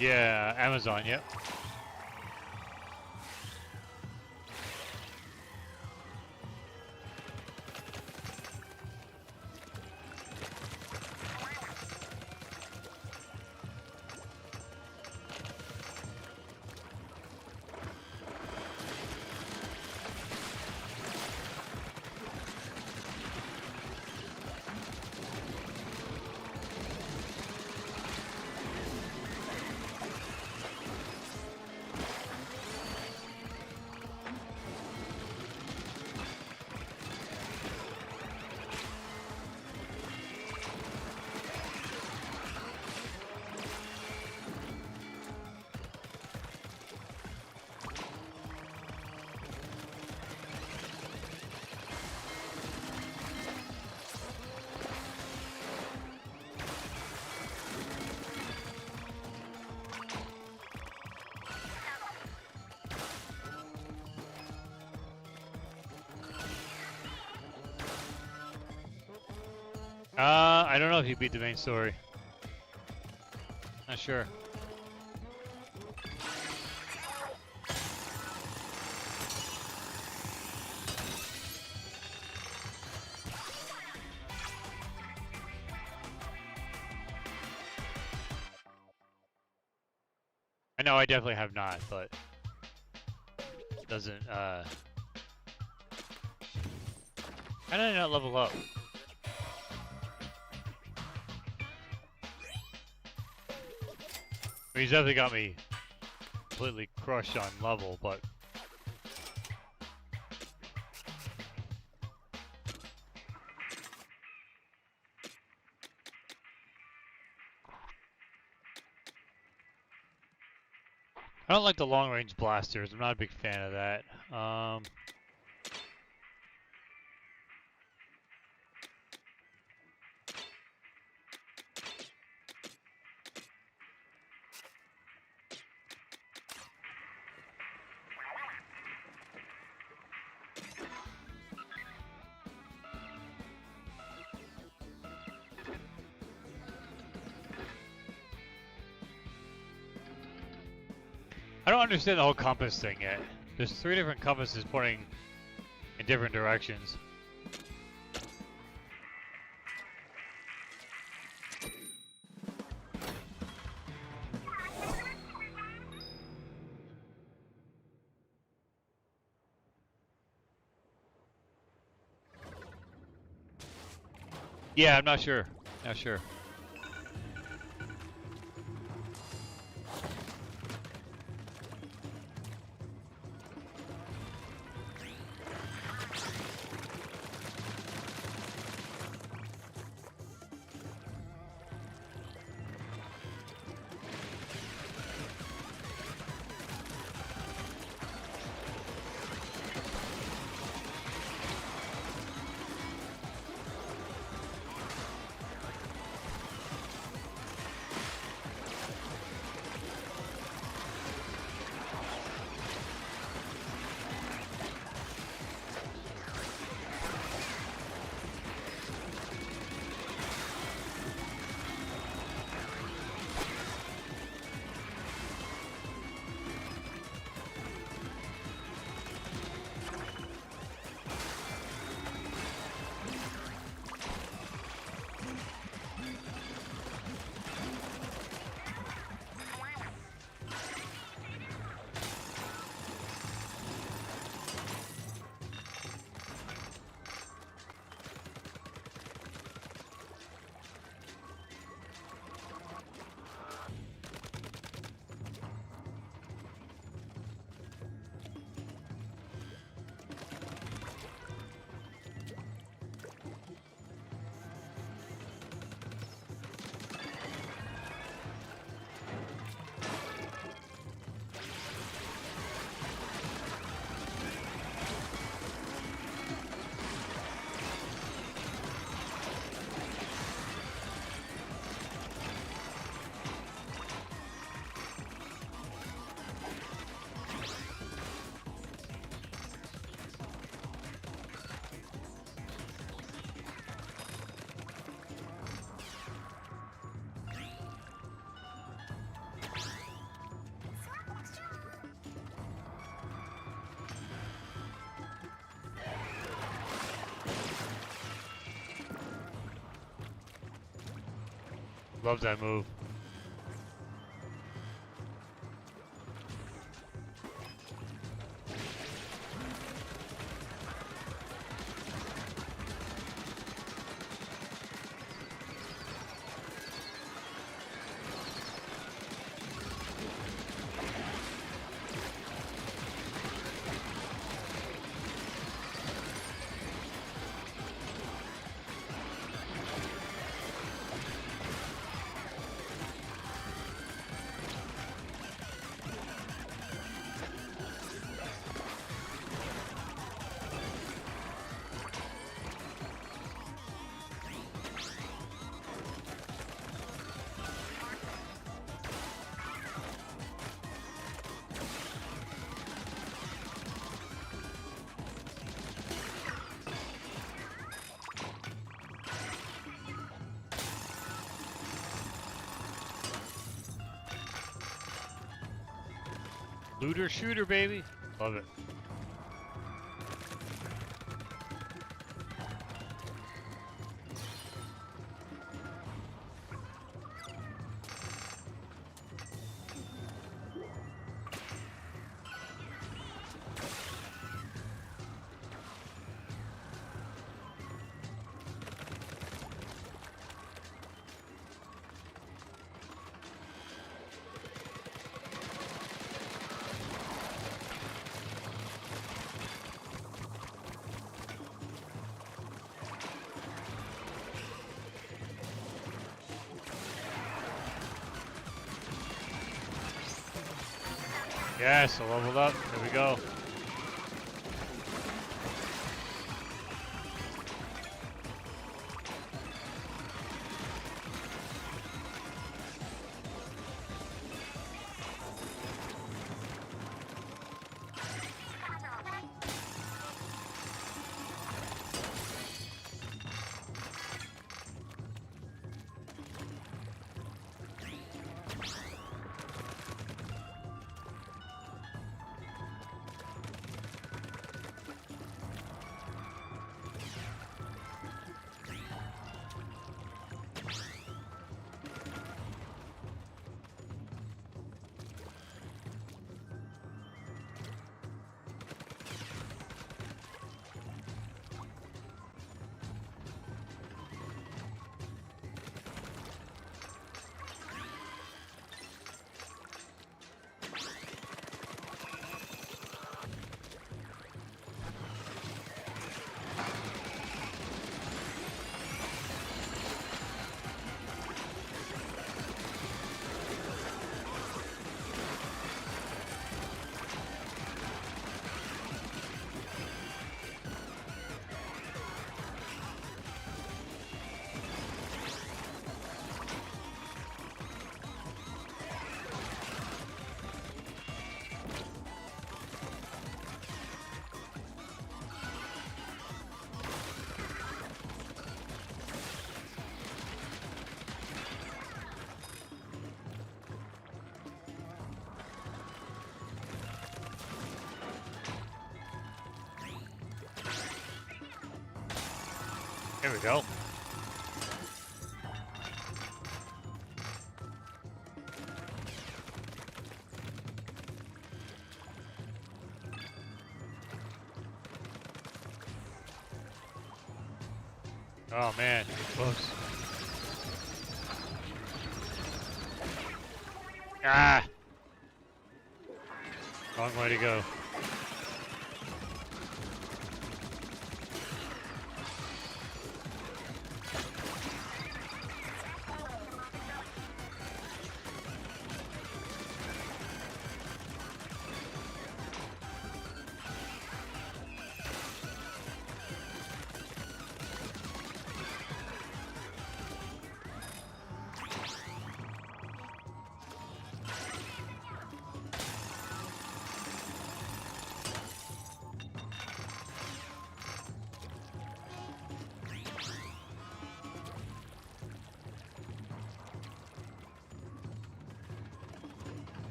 Yeah, Amazon, yep. I don't know if you beat the main story. Not sure. I know I definitely have not, but it doesn't, how did I not level up? I mean, he's definitely got me completely crushed on level, but I don't like the long-range blasters. I'm not a big fan of that. I don't understand the whole compass thing yet. There's 3 different compasses pointing in different directions. Yeah, I'm not sure. Not sure. Love that move. Looter shooter, baby. Love it. Yes, I leveled up. There we go. There we go. Oh man, close. Ah! Wrong way to go.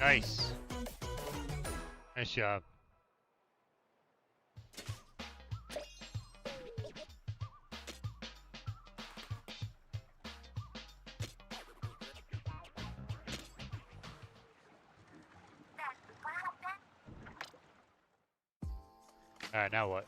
Nice. Nice job. Alright, now what?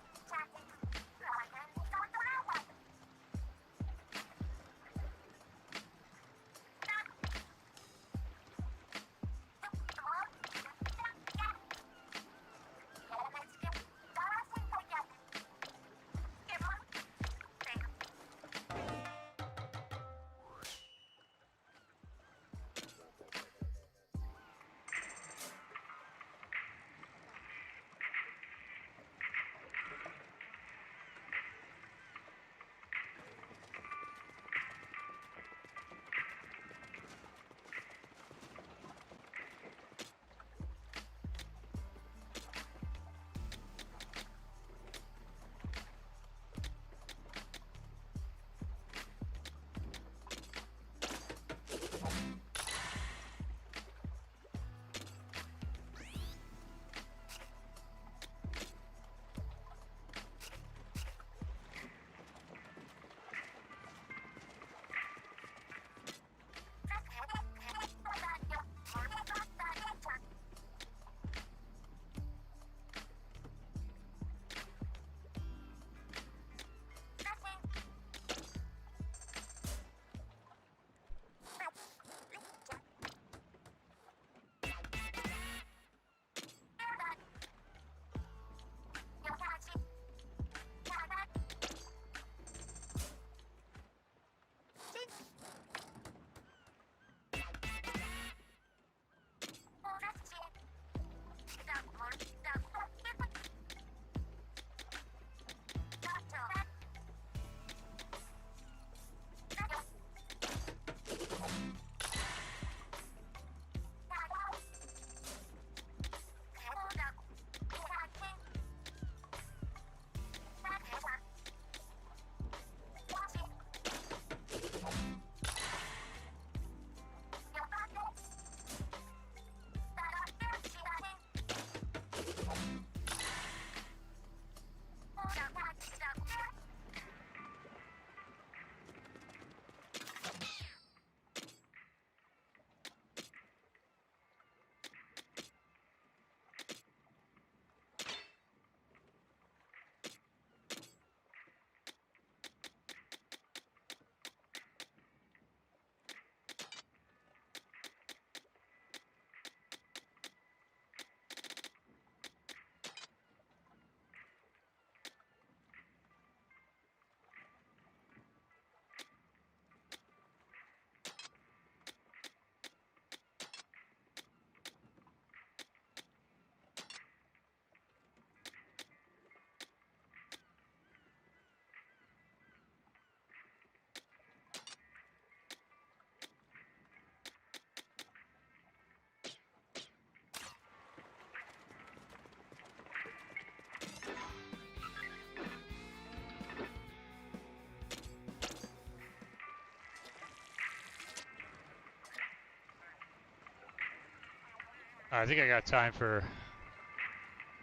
I think I got time for.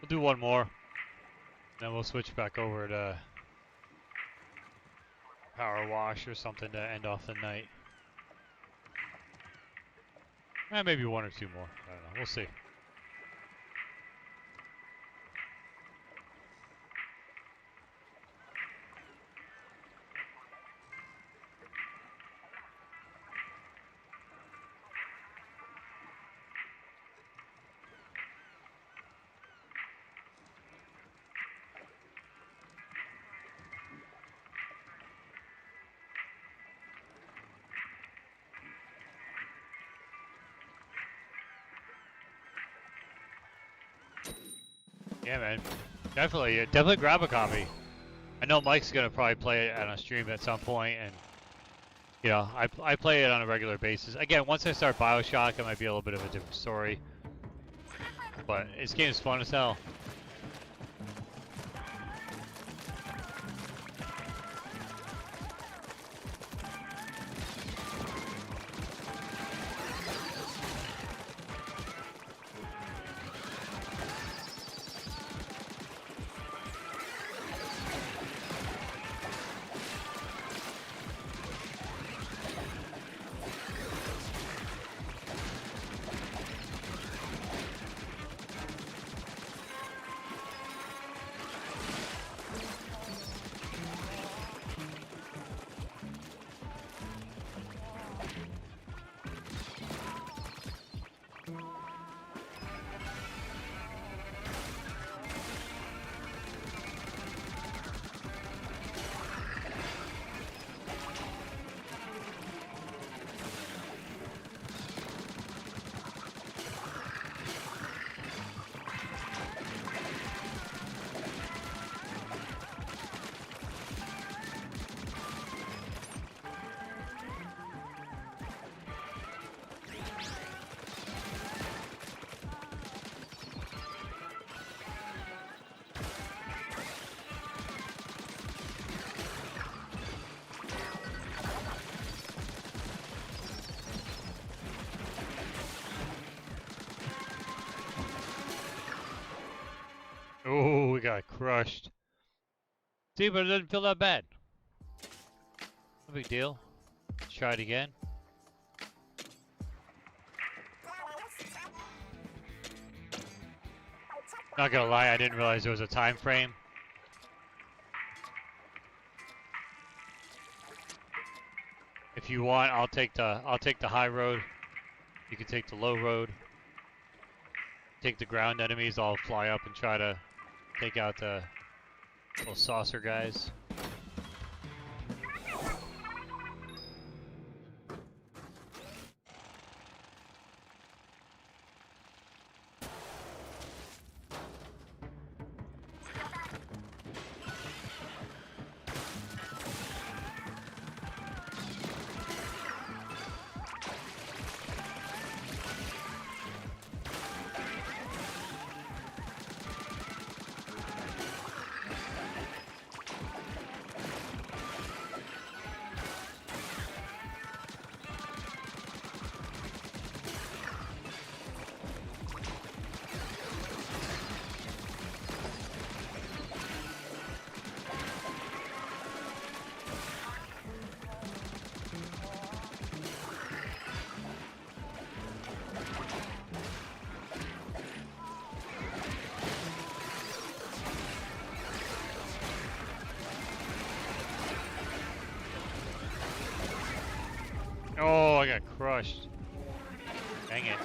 We'll do one more. Then we'll switch back over to power wash or something to end off the night. Maybe one or two more. I don't know. We'll see. Yeah, man. Definitely grab a copy. I know Mike's gonna probably play it on a stream at some point, and you know, I play it on a regular basis. Again, once I start BioShock, it might be a little bit of a different story. But this game is fun as hell. Oh, we got crushed. See, but it doesn't feel that bad. No big deal. Let's try it again. Not gonna lie, I didn't realize there was a time frame. If you want, I'll take the high road. You can take the low road. Take the ground enemies. I'll fly up and try to take out the little saucer guys. Oh, I got crushed. Dang it.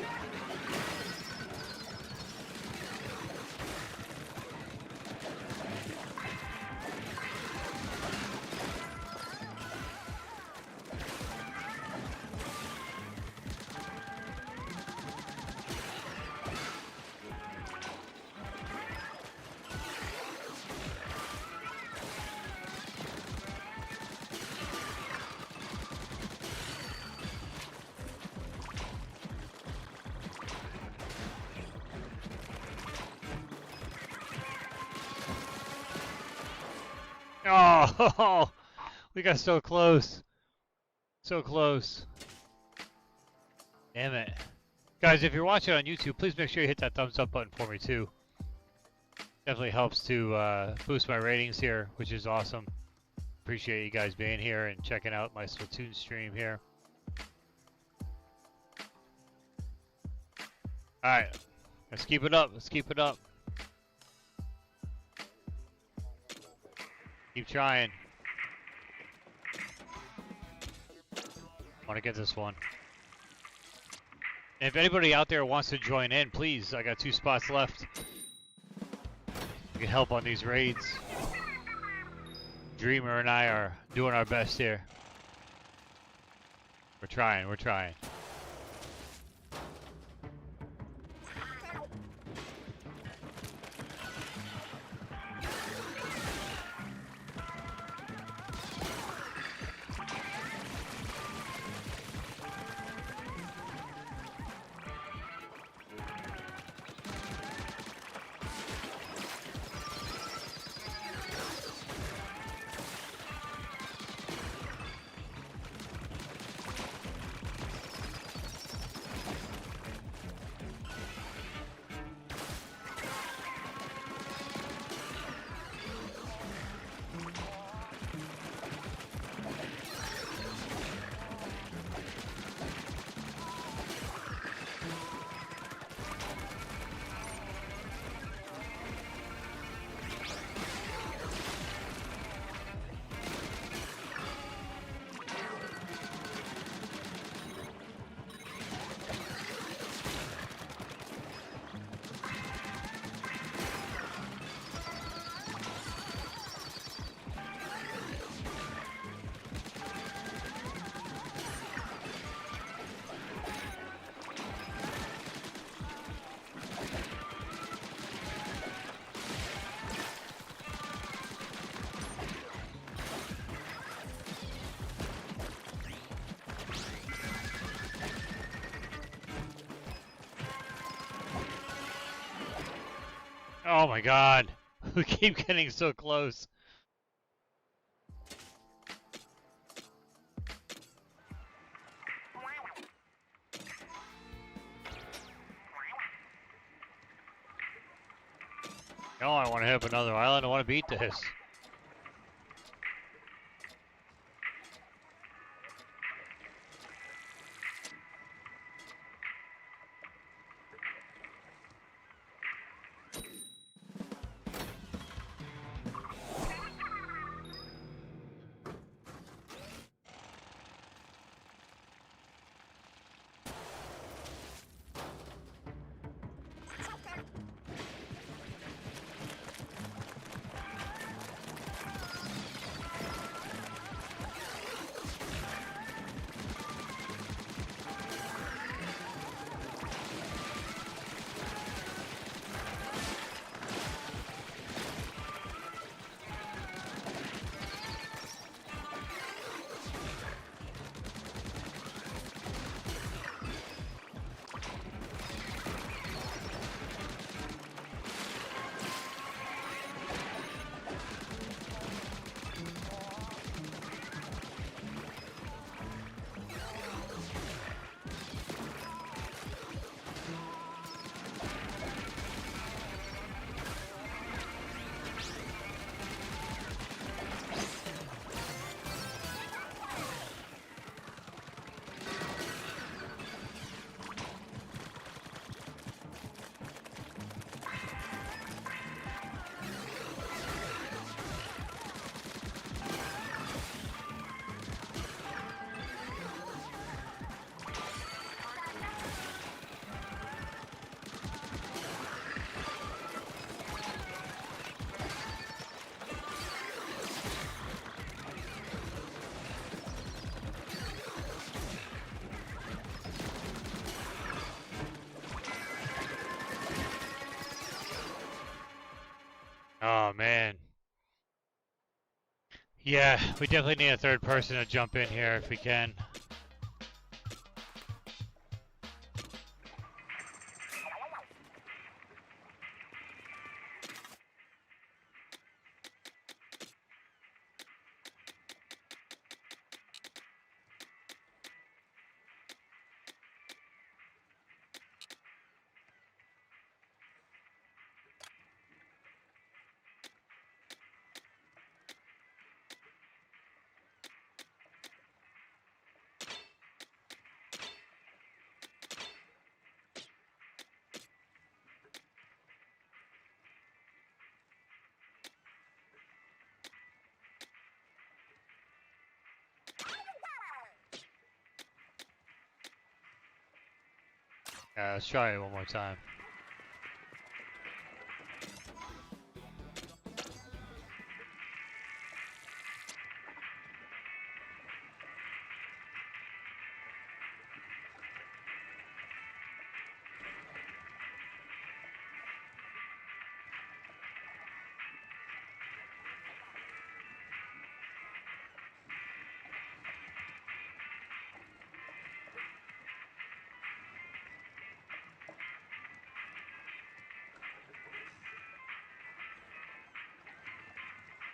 Oh, we got so close. So close. Damn it. Guys, if you're watching on YouTube, please make sure you hit that thumbs up button for me too. Definitely helps to boost my ratings here, which is awesome. Appreciate you guys being here and checking out my Splatoon stream here. Alright, let's keep it up. Let's keep it up. Keep trying. Want to get this one. And if anybody out there wants to join in, please, I got 2 spots left. You can help on these raids. Dreamer and I are doing our best here. We're trying, we're trying. Oh my god. We keep getting so close. No, I want to hit up another island. I want to beat this. Oh man. Yeah, we definitely need a third person to jump in here if we can. Yeah, let's try it one more time.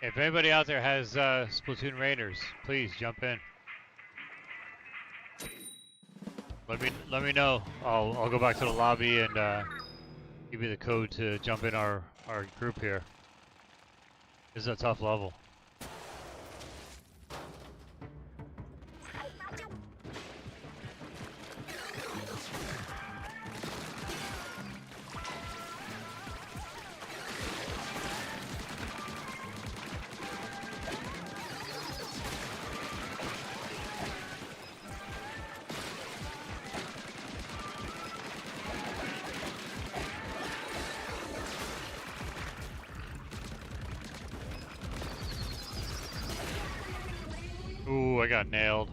If anybody out there has Splatoon Raiders, please jump in. Let me know. I'll go back to the lobby and give you the code to jump in our group here. This is a tough level. Ooh, I got nailed.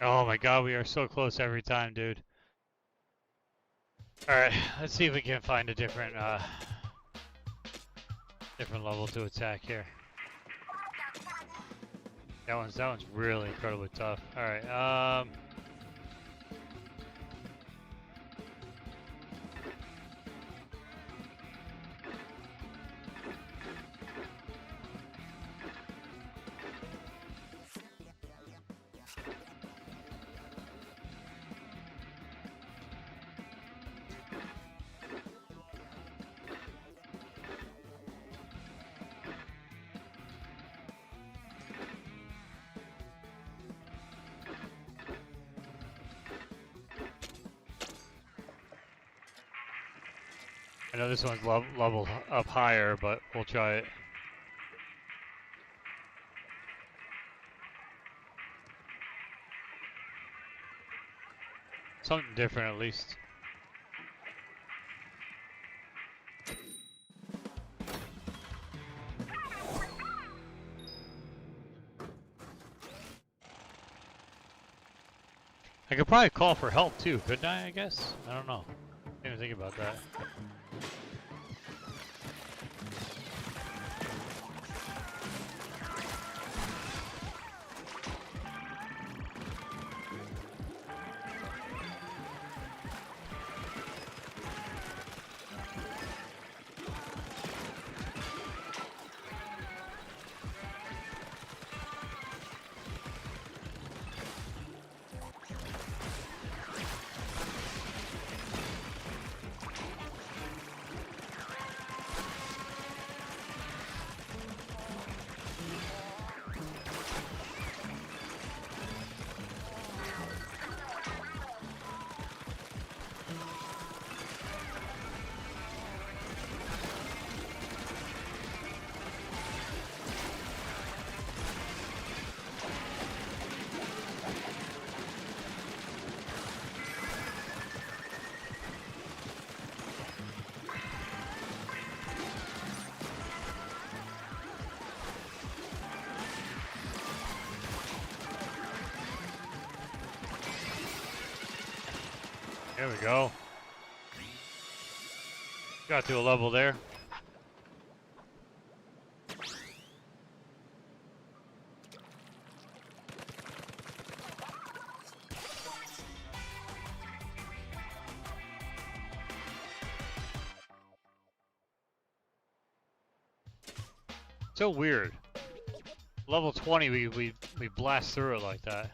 Oh my god, we are so close every time, dude. Alright, let's see if we can find a different different level to attack here. That one's really incredibly tough. Alright, I know this one's leveled up higher, but we'll try it. Something different at least. I could probably call for help too, couldn't I guess? I don't know. Didn't even think about that. There we go. Got to a level there. So weird. Level 20, we blast through it like that.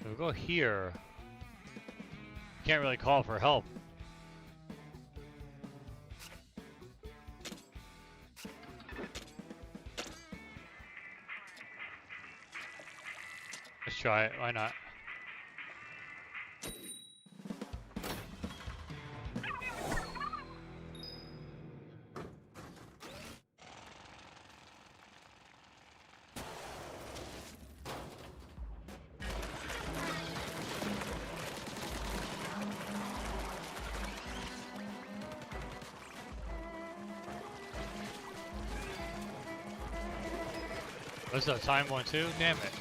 So we'll go here. Can't really call for help. Let's try it, why not? What's that time one too? Damn it.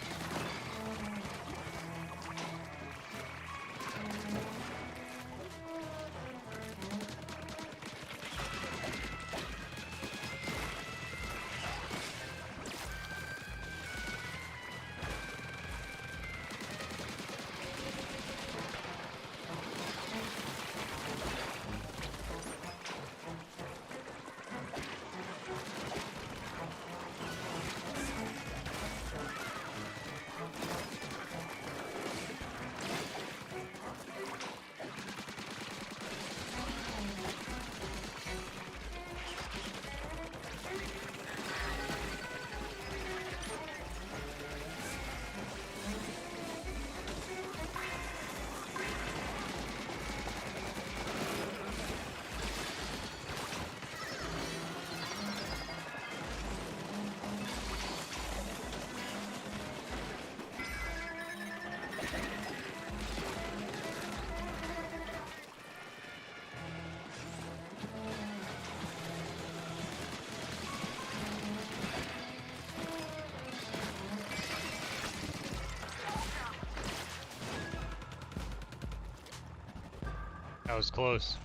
That was close.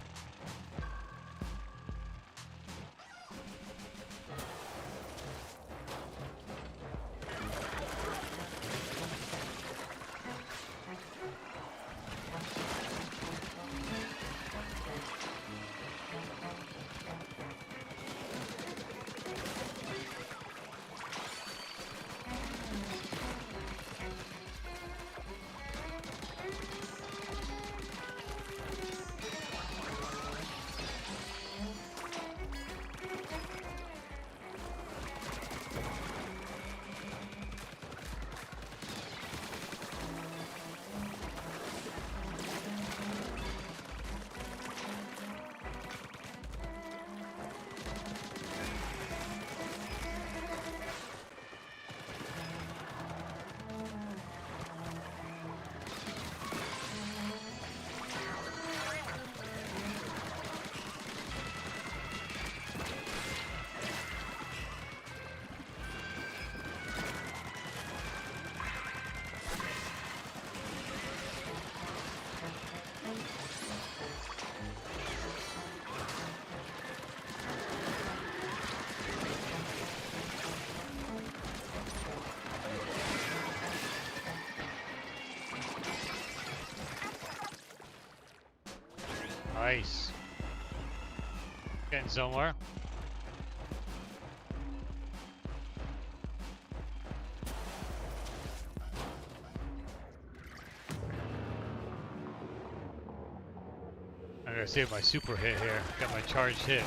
Nice. Getting somewhere. save my super hit here. Got my charged hit.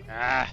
Ah!